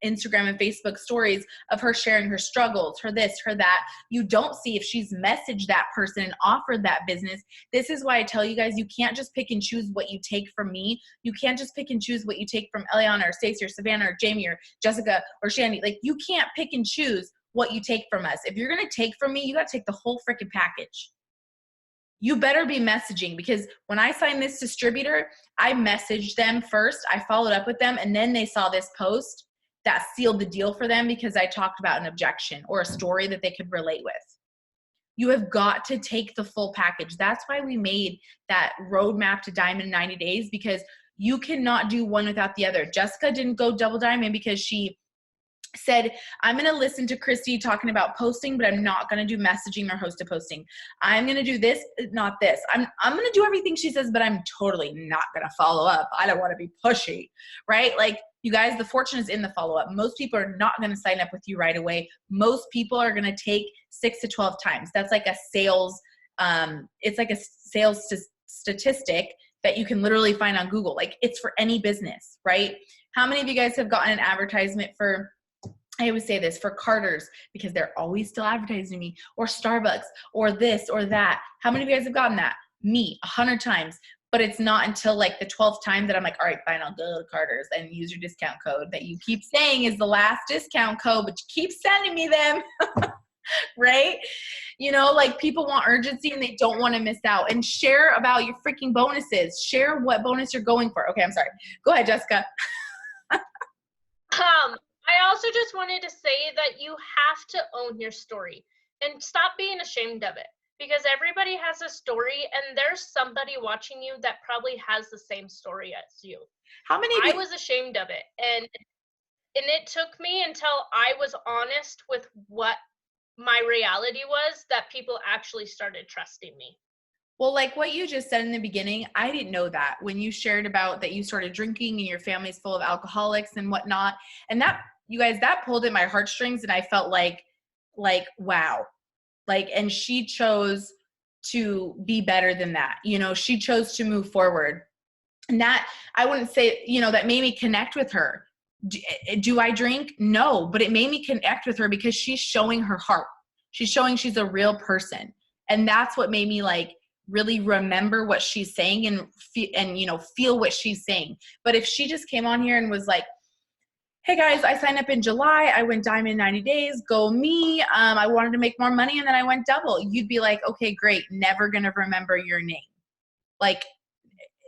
Instagram and Facebook stories of her sharing her struggles, her this, her that. You don't see if she's messaged that person and offered that business. This is why I tell you guys, you can't just pick and choose what you take from me. You can't just pick and choose what you take from Eliana or Stacey or Savannah or Jamie or Jessica or Shandy. Like, you can't pick and choose what you take from us. If you're going to take from me, you got to take the whole freaking package. You better be messaging, because when I signed this distributor, I messaged them first. I followed up with them, and then they saw this post that sealed the deal for them because I talked about an objection or a story that they could relate with. You have got to take the full package. That's why we made that roadmap to diamond in 90 days, because you cannot do one without the other. Jessica didn't go double diamond because she said, I'm going to listen to Christy talking about posting, but I'm not going to do messaging or hosted posting. I'm going to do this, not this. I'm going to do everything she says, but I'm totally not going to follow up. I don't want to be pushy, right? Like, you guys, the fortune is in the follow-up. Most people are not going to sign up with you right away. Most people are going to take 6 to 12 times. That's like a sales, it's like a sales statistic that you can literally find on Google. Like, it's for any business, right? How many of you guys have gotten an advertisement for, I always say this, for Carter's, because they're always still advertising me, or Starbucks, or this or that? How many of you guys have gotten that? Me, 100 times. But it's not until like the 12th time that I'm like, all right, fine, I'll go to Carter's and use your discount code that you keep saying is the last discount code, but you keep sending me them, right? You know, like, people want urgency and they don't want to miss out. And share about your freaking bonuses. Share what bonus you're going for. Okay, I'm sorry. Go ahead, Jessica. I also just wanted to say that you have to own your story and stop being ashamed of it, because everybody has a story and there's somebody watching you that probably has the same story as you. How many? I was ashamed of it, and it took me until I was honest with what my reality was that people actually started trusting me. Well, like what you just said in the beginning, I didn't know that when you shared about that you started drinking and your family's full of alcoholics and whatnot. And that, you guys, that pulled at my heartstrings, and I felt like, wow. Like, and she chose to be better than that. You know, she chose to move forward. And that, I wouldn't say, you know, that made me connect with her. Do I drink? No, but it made me connect with her because she's showing her heart. She's showing she's a real person. And that's what made me like really remember what she's saying and you know, feel what she's saying. But if she just came on here and was like, hey guys, I signed up in July, I went diamond in 90 days, go me, I wanted to make more money and then I went double, you'd be like, okay, great, never gonna remember your name. Like,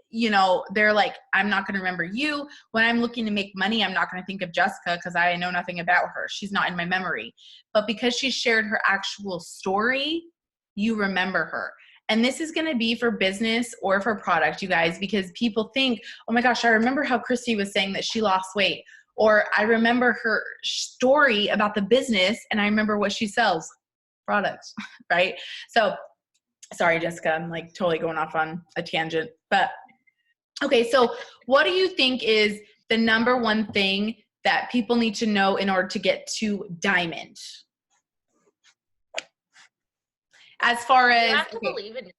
you know, they're like, I'm not gonna remember you. When I'm looking to make money, I'm not gonna think of Jessica because I know nothing about her. She's not in my memory. But because she shared her actual story, you remember her. And this is going to be for business or for product, you guys, because people think, oh my gosh, I remember how Christy was saying that she lost weight. Or I remember her story about the business and I remember what she sells, products, right? So sorry, Jessica, I'm like totally going off on a tangent. But okay, so what do you think is the number one thing that people need to know in order to get to diamond? As far as, you have to believe in.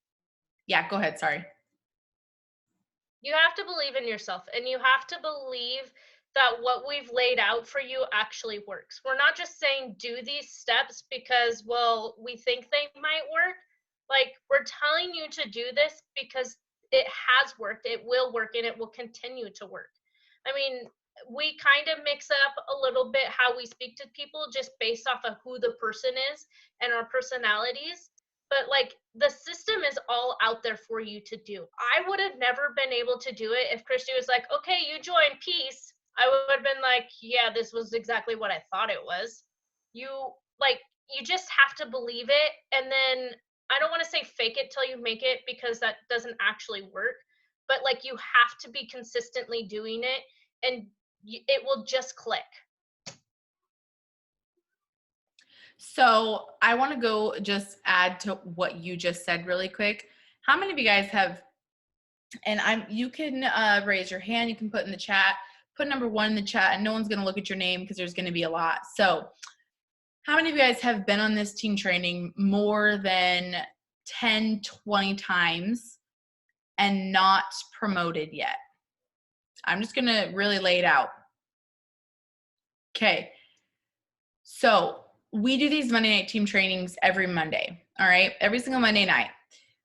Yeah, go ahead. Sorry. You have to believe in yourself, and you have to believe that what we've laid out for you actually works. We're not just saying do these steps because, well, we think they might work. Like, we're telling you to do this because it has worked, it will work, and it will continue to work. I mean, we kind of mix up a little bit how we speak to people just based off of who the person is and our personalities. But like, the system is all out there for you to do. I would have never been able to do it if Christy was like, okay, you join, peace. I would have been like, yeah, this was exactly what I thought it was. You just have to believe it. And then I don't want to say fake it till you make it, because that doesn't actually work. But like, you have to be consistently doing it, and it will just click. So I want to go just add to what you just said really quick. How many of you guys have, and you can raise your hand, you can put in the chat, put number 1 in the chat, and no one's going to look at your name because there's going to be a lot. So how many of you guys have been on this team training more than 10, 20 times and not promoted yet? I'm just going to really lay it out. Okay. So we do these Monday night team trainings every Monday. All right. Every single Monday night.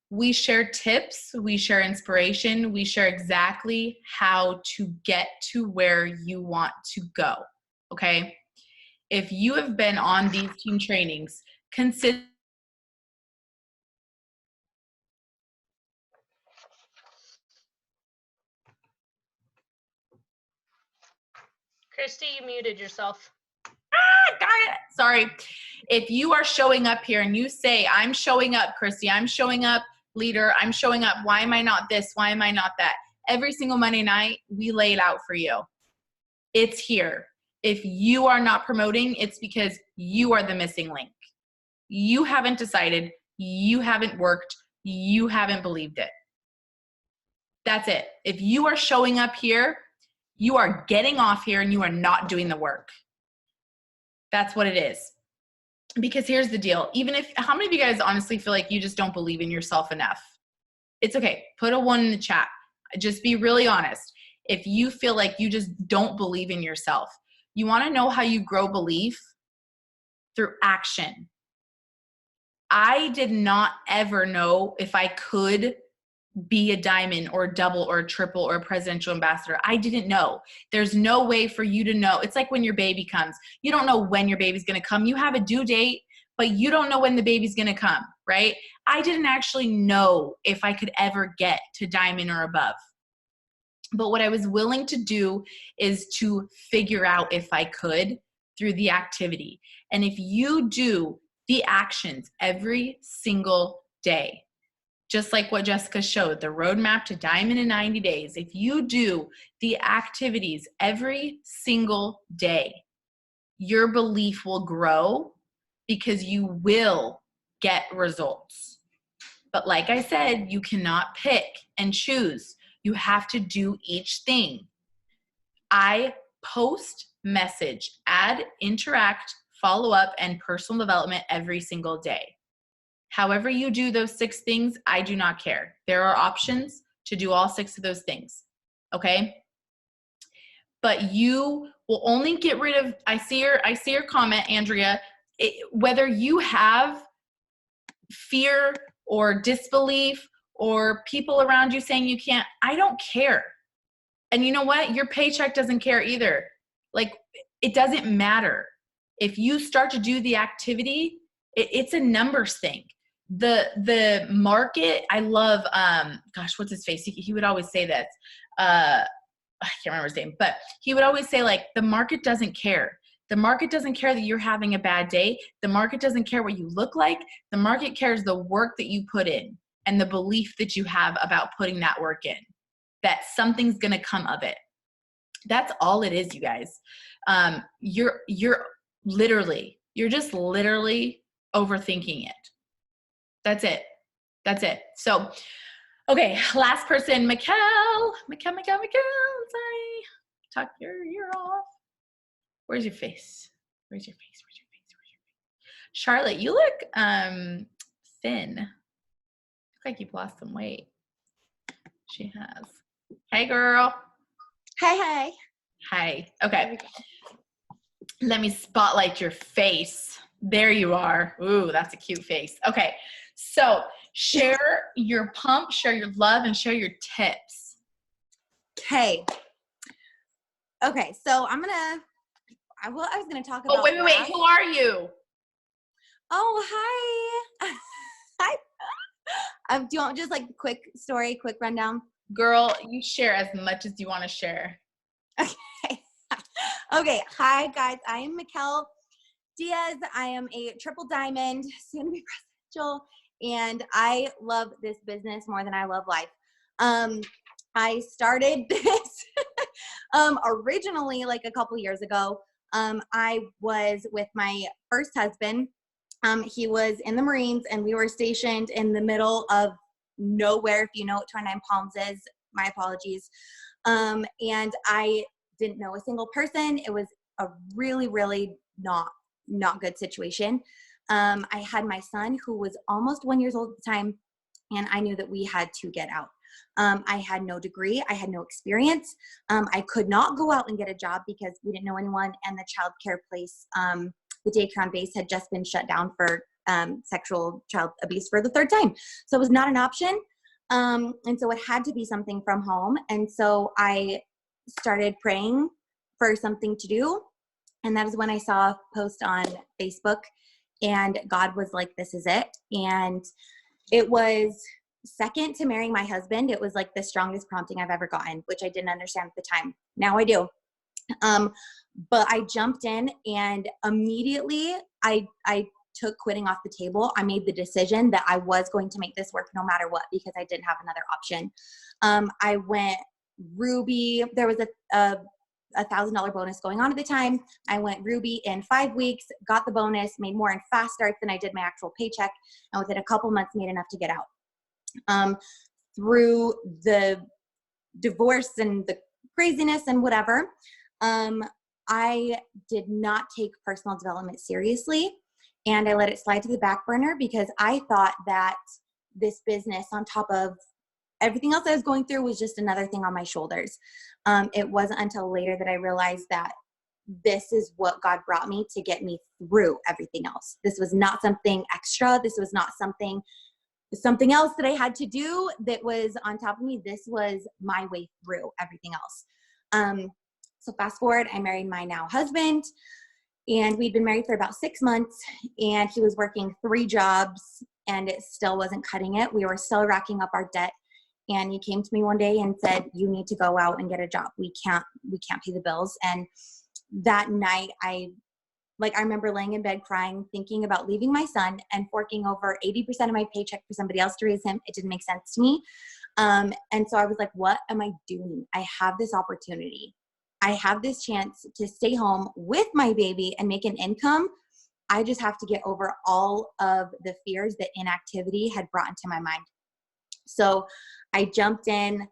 We share tips, we share inspiration, we share exactly how to get to where you want to go. Okay. If you have been on these team trainings, consider Christy, you muted yourself. Darn it. Sorry. If you are showing up here and you say, I'm showing up, Christy, I'm showing up, leader, I'm showing up, why am I not this? Why am I not that? Every single Monday night, we lay it out for you. It's here. If you are not promoting, it's because you are the missing link. You haven't decided, you haven't worked, you haven't believed it. That's it. If you are showing up here, you are getting off here and you are not doing the work. That's what it is. Because here's the deal. How many of you guys honestly feel like you just don't believe in yourself enough? It's okay. Put a 1 in the chat. Just be really honest. If you feel like you just don't believe in yourself, you want to know how you grow belief? Through action. I did not ever know if I could be a diamond or a double or a triple or a presidential ambassador. I didn't know. There's no way for you to know. It's like when your baby comes. You don't know when your baby's going to come. You have a due date, but you don't know when the baby's going to come, right? I didn't actually know if I could ever get to diamond or above. But what I was willing to do is to figure out if I could through the activity. And if you do the actions every single day, just like what Jessica showed, the roadmap to diamond in 90 days, if you do the activities every single day, your belief will grow because you will get results. But like I said, you cannot pick and choose. You have to do each thing. I post, message, add, interact, follow up, and personal development every single day. However you do those 6 things, I do not care. There are options to do all 6 of those things, okay? But you will only get rid of, I see your comment, Andrea, whether you have fear or disbelief or people around you saying you can't, I don't care. And you know what? Your paycheck doesn't care either. Like, it doesn't matter. If you start to do the activity, it's a numbers thing. The market, I love, gosh, what's his face? He would always say this. I can't remember his name, but he would always say, like, the market doesn't care. The market doesn't care that you're having a bad day. The market doesn't care what you look like. The market cares the work that you put in and the belief that you have about putting that work in, that something's going to come of it. That's all it is, you guys. You're just literally overthinking it. That's it. That's it. So, okay, last person, Mikkel. Mikkel, sorry. Tuck your ear off. Where's your face? Where's your face? Where's your face? Where's your face? Charlotte, you look thin. Look like you've lost some weight. She has. Hey, girl. Hey. Hi. Okay. Let me spotlight your face. There you are. Ooh, that's a cute face. Okay. So share your pump, share your love, and share your tips. Okay. So I was gonna talk about. Oh, wait. Who are you? Oh, hi. Hi. Do you want just like quick story, quick rundown? Girl, you share as much as you want to share. Okay. Okay. Hi guys. I am Mikkel Diaz. I am a triple diamond, soon to be presidential, and I love this business more than I love life. I started this originally like a couple years ago. I was with my first husband. He was in the Marines, and we were stationed in the middle of nowhere. If you know what 29 Palms is, my apologies. And I didn't know a single person. It was a really, really not good situation. I had my son who was almost 1 year old at the time, and I knew that we had to get out. I had no degree. I had no experience. I could not go out and get a job because we didn't know anyone, and the child care place, the daycare on base, had just been shut down for sexual child abuse for the third time. So it was not an option. And so it had to be something from home. And so I started praying for something to do. And that is when I saw a post on Facebook, and God was like, this is it. And it was second to marrying my husband. It was like the strongest prompting I've ever gotten, which I didn't understand at the time. Now I do. But I jumped in, and immediately I took quitting off the table. I made the decision that I was going to make this work no matter what, because I didn't have another option. I went Ruby. There was a $1,000 bonus going on at the time. I went Ruby in 5 weeks, got the bonus, made more in fast starts than I did my actual paycheck, and within a couple months made enough to get out. Through the divorce and the craziness and whatever, I did not take personal development seriously, and I let it slide to the back burner because I thought that this business, on top of everything else I was going through, was just another thing on my shoulders. It wasn't until later that I realized that this is what God brought me to get me through everything else. This was not something extra. This was not something else that I had to do that was on top of me. This was my way through everything else. So fast forward, I married my now husband, and we'd been married for about 6 months, and he was working 3 jobs, and it still wasn't cutting it. We were still racking up our debt. And he came to me one day and said, you need to go out and get a job. We can't pay the bills. And that night I remember laying in bed crying, thinking about leaving my son and forking over 80% of my paycheck for somebody else to raise him. It didn't make sense to me. And so I was like, what am I doing? I have this opportunity. I have this chance to stay home with my baby and make an income. I just have to get over all of the fears that inactivity had brought into my mind. So I jumped in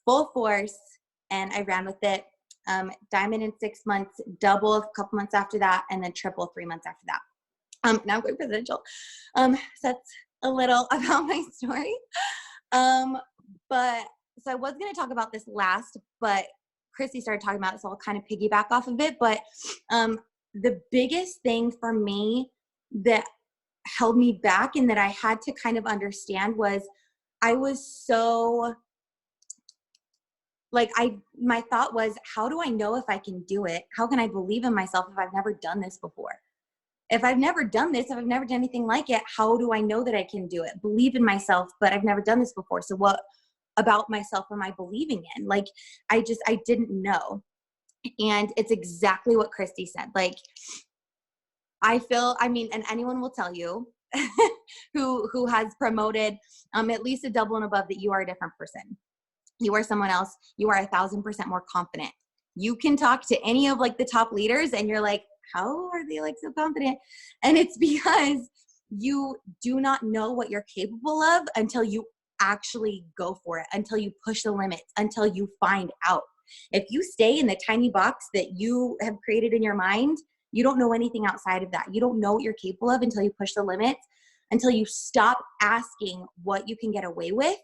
full force and I ran with it. Diamond in 6 months, double a couple months after that, and then triple 3 months after that. Now I'm going presidential. So that's a little about my story. But so I was going to talk about this last, but Chrissy started talking about it, so I'll kind of piggyback off of it. But the biggest thing for me that held me back and that I had to kind of understand was I was so my thought was, how do I know if I can do it? How can I believe in myself if I've never done this before? If I've never done this, if I've never done anything like it, how do I know that I can do it? Believe in myself, but I've never done this before. So what about myself am I believing in? I didn't know. And it's exactly what Christy said. And anyone will tell you who has promoted at least a double and above that you are a different person. You are someone else. You are 1,000% more confident. You can talk to any of the top leaders and you're like, how are they so confident? And it's because you do not know what you're capable of until you actually go for it, until you push the limits, until you find out. If you stay in the tiny box that you have created in your mind, you don't know anything outside of that. You don't know what you're capable of until you push the limits, until you stop asking what you can get away with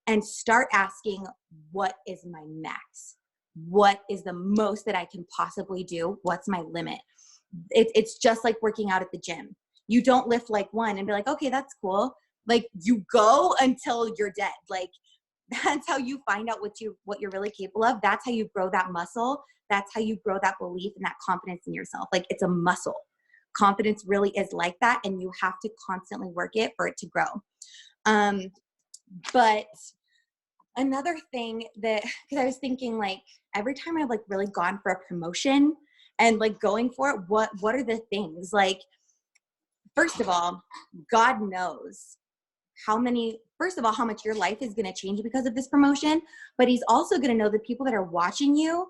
and start asking, what is my max? what is the most that I can possibly do? What's my limit? It's just like working out at the gym. You don't lift like one and be like, okay, that's cool. Like you go until you're dead. Like that's how you find out what you're really capable of. That's how you grow that muscle. That's how you grow that belief and that confidence in yourself. Like it's a muscle. Confidence really is like that. And you have to constantly work it for it to grow. But another thing that, because I was thinking like every time I've like really gone for a promotion and like going for it, what are the things? Like, first of all, God knows how much your life is going to change because of this promotion, but he's also going to know the people that are watching you,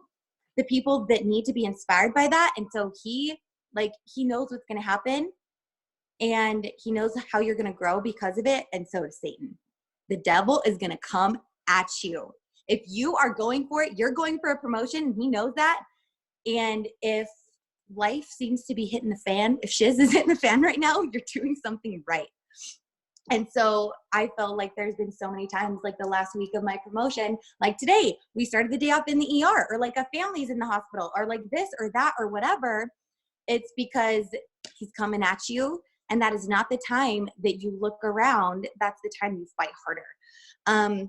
the people that need to be inspired by that. And so he knows what's going to happen and he knows how you're going to grow because of it. And so does Satan. The devil is going to come at you. If you are going for it, you're going for a promotion and he knows that. And if life seems to be hitting the fan, if shiz is hitting the fan right now, you're doing something right. And so I felt like there's been so many times, like the last week of my promotion, like today, we started the day off in the ER, or like a family's in the hospital, or like this or that or whatever. It's because he's coming at you. And that is not the time that you look around. That's the time you fight harder.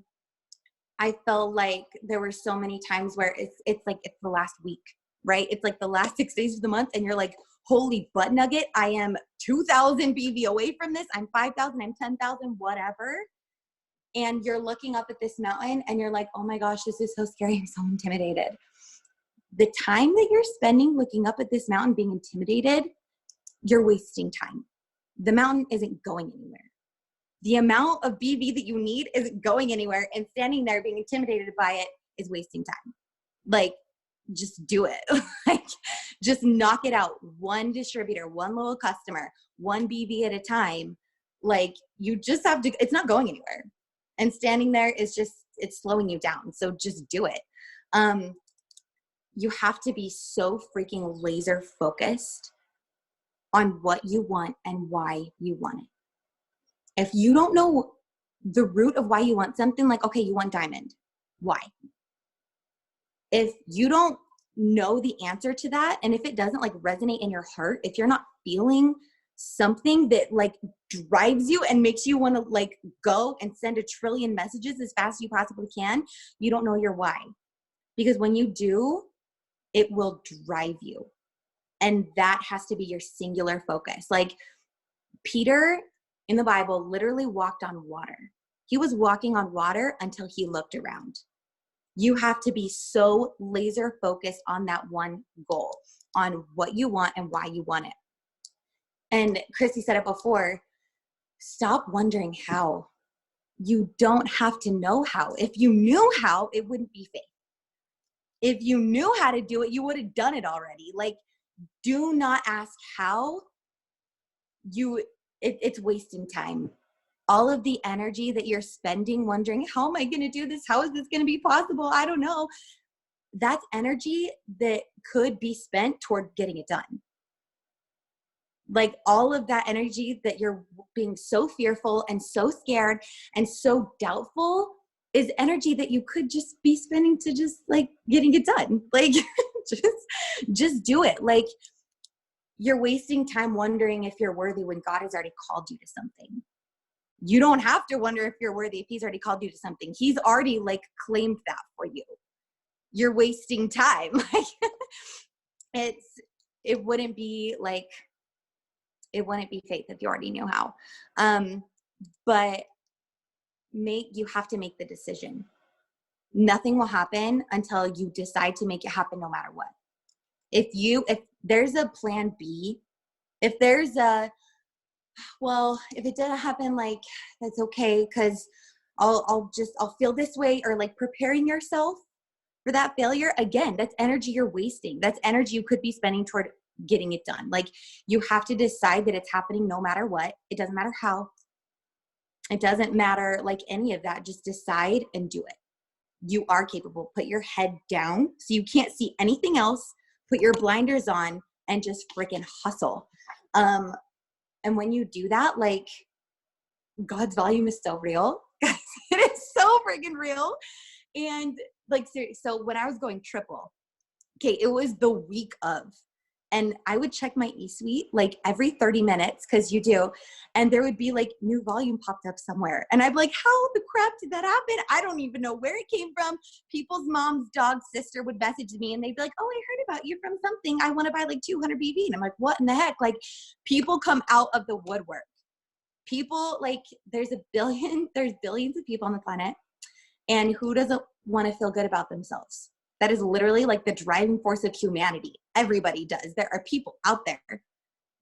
I felt like there were so many times where it's like it's the last week, right? It's like the last 6 days of the month, and you're like, holy butt nugget, I am 2,000 BV away from this. I'm 5,000, I'm 10,000, whatever. And you're looking up at this mountain and you're like, oh my gosh, this is so scary. I'm so intimidated. The time that you're spending looking up at this mountain being intimidated, you're wasting time. The mountain isn't going anywhere. The amount of BV that you need isn't going anywhere, and standing there being intimidated by it is wasting time. Like, just do it. Like, just knock it out. One distributor, one little customer, one BV at a time. Like, you just have to, it's not going anywhere. And standing there is just, it's slowing you down. So just do it. You have to be so freaking laser focused on what you want and why you want it. If you don't know the root of why you want something, like, okay, you want diamond. Why? If you don't know the answer to that, and if it doesn't like resonate in your heart, if you're not feeling something that like drives you and makes you want to like go and send 1 trillion messages as fast as you possibly can, you don't know your why. Because when you do, it will drive you. And that has to be your singular focus. Like Peter in the Bible literally walked on water. He was walking on water until he looked around. You have to be so laser focused on that one goal, on what you want and why you want it. And Christy said it before, stop wondering how. You don't have to know how. If you knew how, it wouldn't be faith. If you knew how to do it, you would have done it already. Like, do not ask how. It's wasting time. All of the energy that you're spending wondering, how am I going to do this? How is this going to be possible? I don't know. That's energy that could be spent toward getting it done. Like all of that energy that you're being so fearful and so scared and so doubtful is energy that you could just be spending to just like getting it done. Like just do it. Like, you're wasting time wondering if you're worthy when God has already called you to something. You don't have to wonder if you're worthy if he's already called you to something. He's already like claimed that for you. You're wasting time. Like it wouldn't be faith if you already knew how. But you have to make the decision. Nothing will happen until you decide to make it happen no matter what. If there's a plan B, if there's if it didn't happen, like, that's okay, because I'll feel this way, or like preparing yourself for that failure, again, that's energy you're wasting. That's energy you could be spending toward getting it done. Like, you have to decide that it's happening no matter what. It doesn't matter how. It doesn't matter like any of that. Just decide and do it. You are capable. Put your head down so you can't see anything else. Put your blinders on and just freaking hustle. And when you do that, like, God's volume is so real. It is so freaking real. And like, so when I was going triple, okay, it was the week of, and I would check my eSuite like every 30 minutes, because you do, and there would be like new volume popped up somewhere. And I'd be like, how the crap did that happen? I don't even know where it came from. People's mom's dog's sister would message me and they'd be like, oh, I heard about you from something. I want to buy like 200 BV. And I'm like, what in the heck? Like, people come out of the woodwork. People, like, there's billions of people on the planet. And who doesn't want to feel good about themselves? That is literally like the driving force of humanity. Everybody does. There are people out there.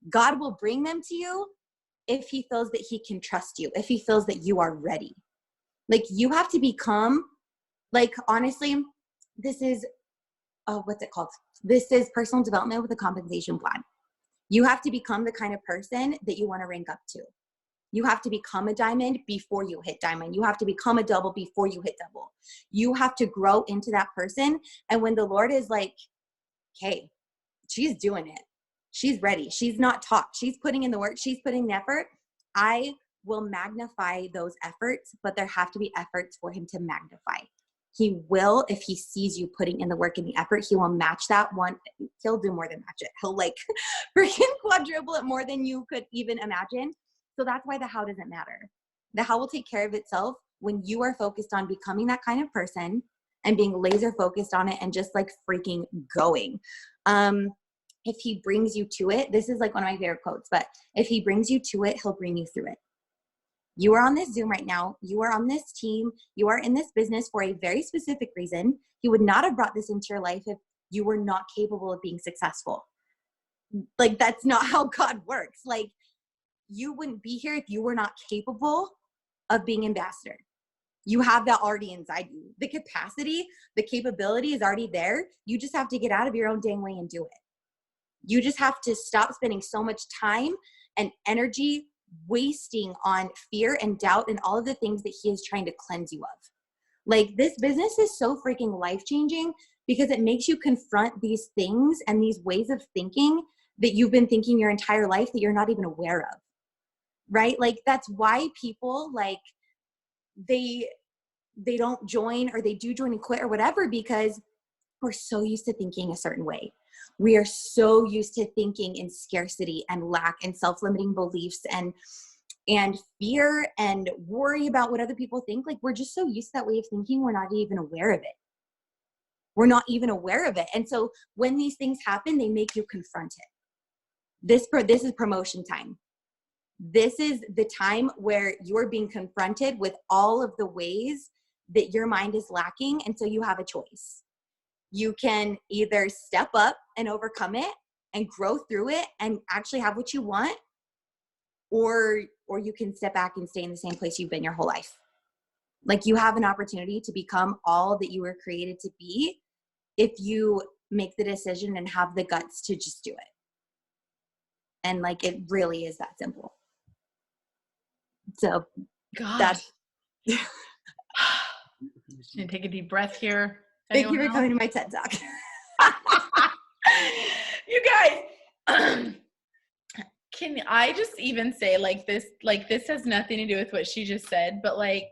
God will bring them to you if he feels that he can trust you, if he feels that you are ready. Like, you have to become, like, honestly, this is, what's it called? This is personal development with a compensation plan. You have to become the kind of person that you want to rank up to. You have to become a diamond before you hit diamond. You have to become a double before you hit double. You have to grow into that person. And when the Lord is like, hey, she's doing it. She's ready. She's not taught. She's putting in the work. She's putting the effort. I will magnify those efforts, but there have to be efforts for him to magnify. He will, if he sees you putting in the work and the effort, he will match that one. He'll do more than match it. He'll like freaking quadruple it more than you could even imagine. So that's why the how doesn't matter. The how will take care of itself when you are focused on becoming that kind of person and being laser focused on it and just like freaking going. If he brings you to it, this is like one of my favorite quotes, but if he brings you to it, he'll bring you through it. You are on this Zoom right now. You are on this team. You are in this business for a very specific reason. He would not have brought this into your life if you were not capable of being successful. Like, that's not how God works. Like, you wouldn't be here if you were not capable of being ambassador. You have that already inside you. The capacity, the capability is already there. You just have to get out of your own dang way and do it. You just have to stop spending so much time and energy wasting on fear and doubt and all of the things that he is trying to cleanse you of. Like, this business is so freaking life-changing because it makes you confront these things and these ways of thinking that you've been thinking your entire life that you're not even aware of. Right? Like, that's why people, like, they don't join, or they do join and quit or whatever, because we're so used to thinking a certain way. We are so used to thinking in scarcity and lack and self-limiting beliefs and fear and worry about what other people think. Like, we're just so used to that way of thinking, we're not even aware of it. We're not even aware of it. And so when these things happen, they make you confront it. This is promotion time. This is the time where you're being confronted with all of the ways that your mind is lacking. And so you have a choice. You can either step up and overcome it and grow through it and actually have what you want, or you can step back and stay in the same place you've been your whole life. Like, you have an opportunity to become all that you were created to be if you make the decision and have the guts to just do it. And like, it really is that simple. So that's Can take a deep breath here. Thank you for coming to my TED Talk. You guys, can I just even say, like, this has nothing to do with what she just said, but like,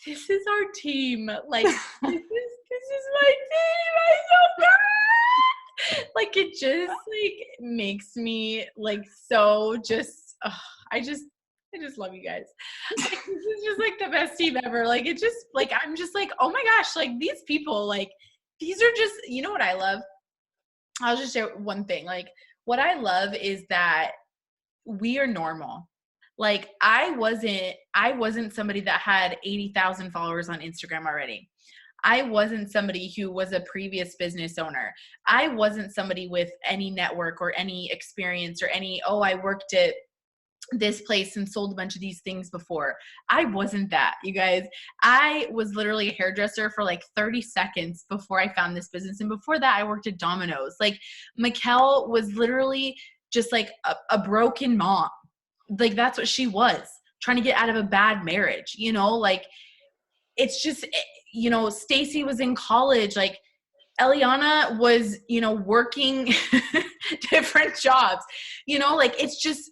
this is our team. Like, this is my team. I'm so proud. Like, it just like makes me like so just. I just love you guys. Like, this is just like the best team ever. Like, it just like, I'm just like, oh my gosh, like, these people, like, these are just, you know what I love? I'll just share one thing. Like, what I love is that we are normal. Like, I wasn't somebody that had 80,000 followers on Instagram already. I wasn't somebody who was a previous business owner. I wasn't somebody with any network or any experience or any, I worked at this place and sold a bunch of these things before. I wasn't that, you guys. I was literally a hairdresser for like 30 seconds before I found this business. And before that, I worked at Domino's. Like, Mikkel was literally just like a broken mom. Like, that's what she was, trying to get out of a bad marriage, you know, like, it's just, you know, Stacy was in college. Like, Eliana was, you know, working different jobs, you know, like, it's just,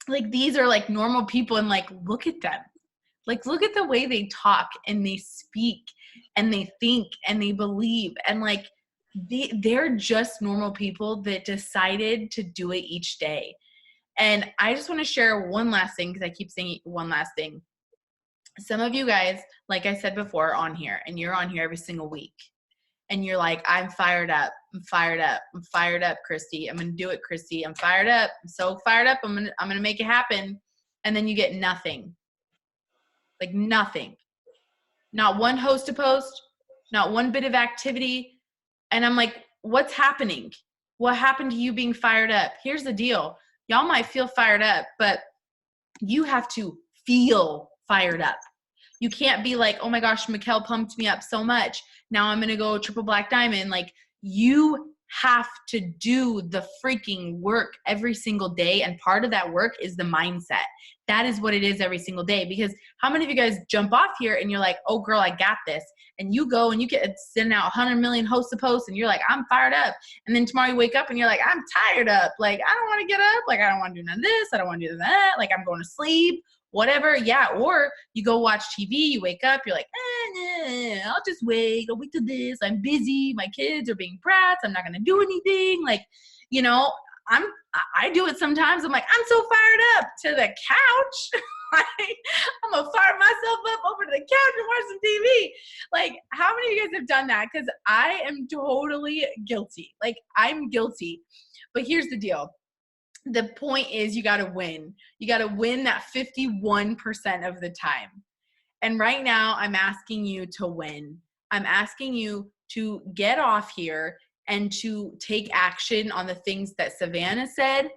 like, these are like normal people, and like, look at them. Like, look at the way they talk and they speak and they think and they believe, and like they're just normal people that decided to do it each day. And I just want to share one last thing, because I keep saying one last thing. Some of you guys, like I said before, on here, and you're on here every single week, and you're like, I'm fired up. I'm fired up. I'm fired up, Christy. I'm going to do it, Christy. I'm fired up. I'm so fired up. I'm going to make it happen. And then you get nothing. Like nothing. Not one host to post, not one bit of activity. And I'm like, what's happening? What happened to you being fired up? Here's the deal. Y'all might feel fired up, but you have to feel fired up. You can't be like, oh my gosh, Mikkel pumped me up so much. Now I'm going to go triple black diamond. Like, you have to do the freaking work every single day. And part of that work is the mindset. That is what it is every single day. Because how many of you guys jump off here and you're like, oh girl, I got this. And you go and you get send out 100 million hosts to post and you're like, I'm fired up. And then tomorrow you wake up and you're like, I'm tired up. Like, I don't want to get up. Like, I don't want to do none of this. I don't want to do that. Like, I'm going to sleep. Whatever. Yeah. Or you go watch TV, you wake up, you're like, I'll just wait. I'll wait till this. I'm busy. My kids are being brats. I'm not going to do anything. Like, you know, I do it sometimes. I'm like, I'm so fired up to the couch. I'm going to fire myself up over to the couch and watch some TV. Like, how many of you guys have done that? Because I am totally guilty. Like, I'm guilty. But here's the deal. The point is, you got to win. You got to win that 51% of the time. And right now, I'm asking you to win. I'm asking you to get off here and to take action on the things that Savannah said,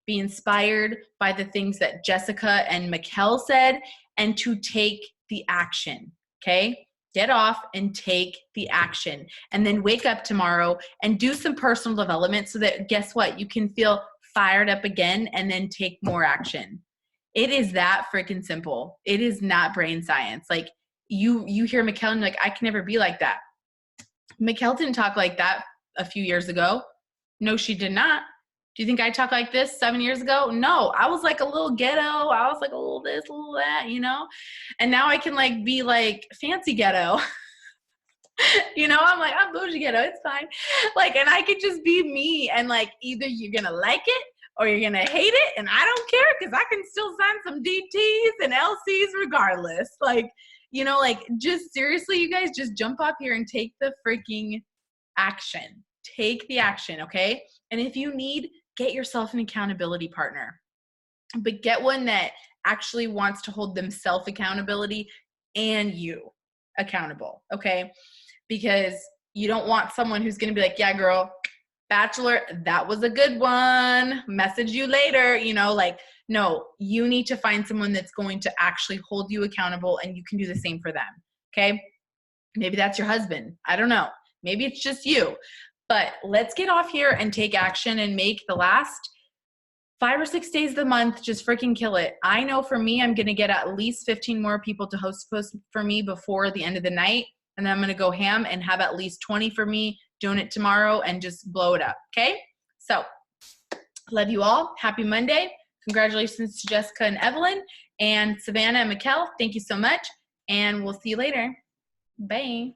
be inspired by the things that Jessica and Mikkel said, and to take the action, okay? Get off and take the action. And then wake up tomorrow and do some personal development so that, guess what? You can feel fired up again and then take more action. It is that freaking simple. It is not brain science. Like, you hear Mikkel and you're like, I can never be like that. Mikkel didn't talk like that a few years ago. No, she did not. Do you think I talked like this 7 years ago? No, I was like a little ghetto. I was like a little this, a little that, you know? And now I can like be like fancy ghetto. You know, I'm like, I'm bougie ghetto. It's fine. Like, and I could just be me, and like, either you're going to like it or you're going to hate it. And I don't care, because I can still sign some DTs and LCs regardless. Like, you know, like, just seriously, you guys just jump up here and take the freaking action. Take the action. Okay. And if you need, get yourself an accountability partner, but get one that actually wants to hold themselves accountability and you accountable. Okay. Because you don't want someone who's going to be like, yeah, girl, Bachelor, that was a good one. Message you later. You know, like, no, you need to find someone that's going to actually hold you accountable, and you can do the same for them. Okay. Maybe that's your husband. I don't know. Maybe it's just you. But let's get off here and take action and make the last 5 or 6 days of the month just freaking kill it. I know for me, I'm going to get at least 15 more people to host post for me before the end of the night. And then I'm going to go ham and have at least 20 for me doing it tomorrow and just blow it up. Okay. So love you all. Happy Monday. Congratulations to Jessica and Evelyn and Savannah and Mikkel. Thank you so much. And we'll see you later. Bye.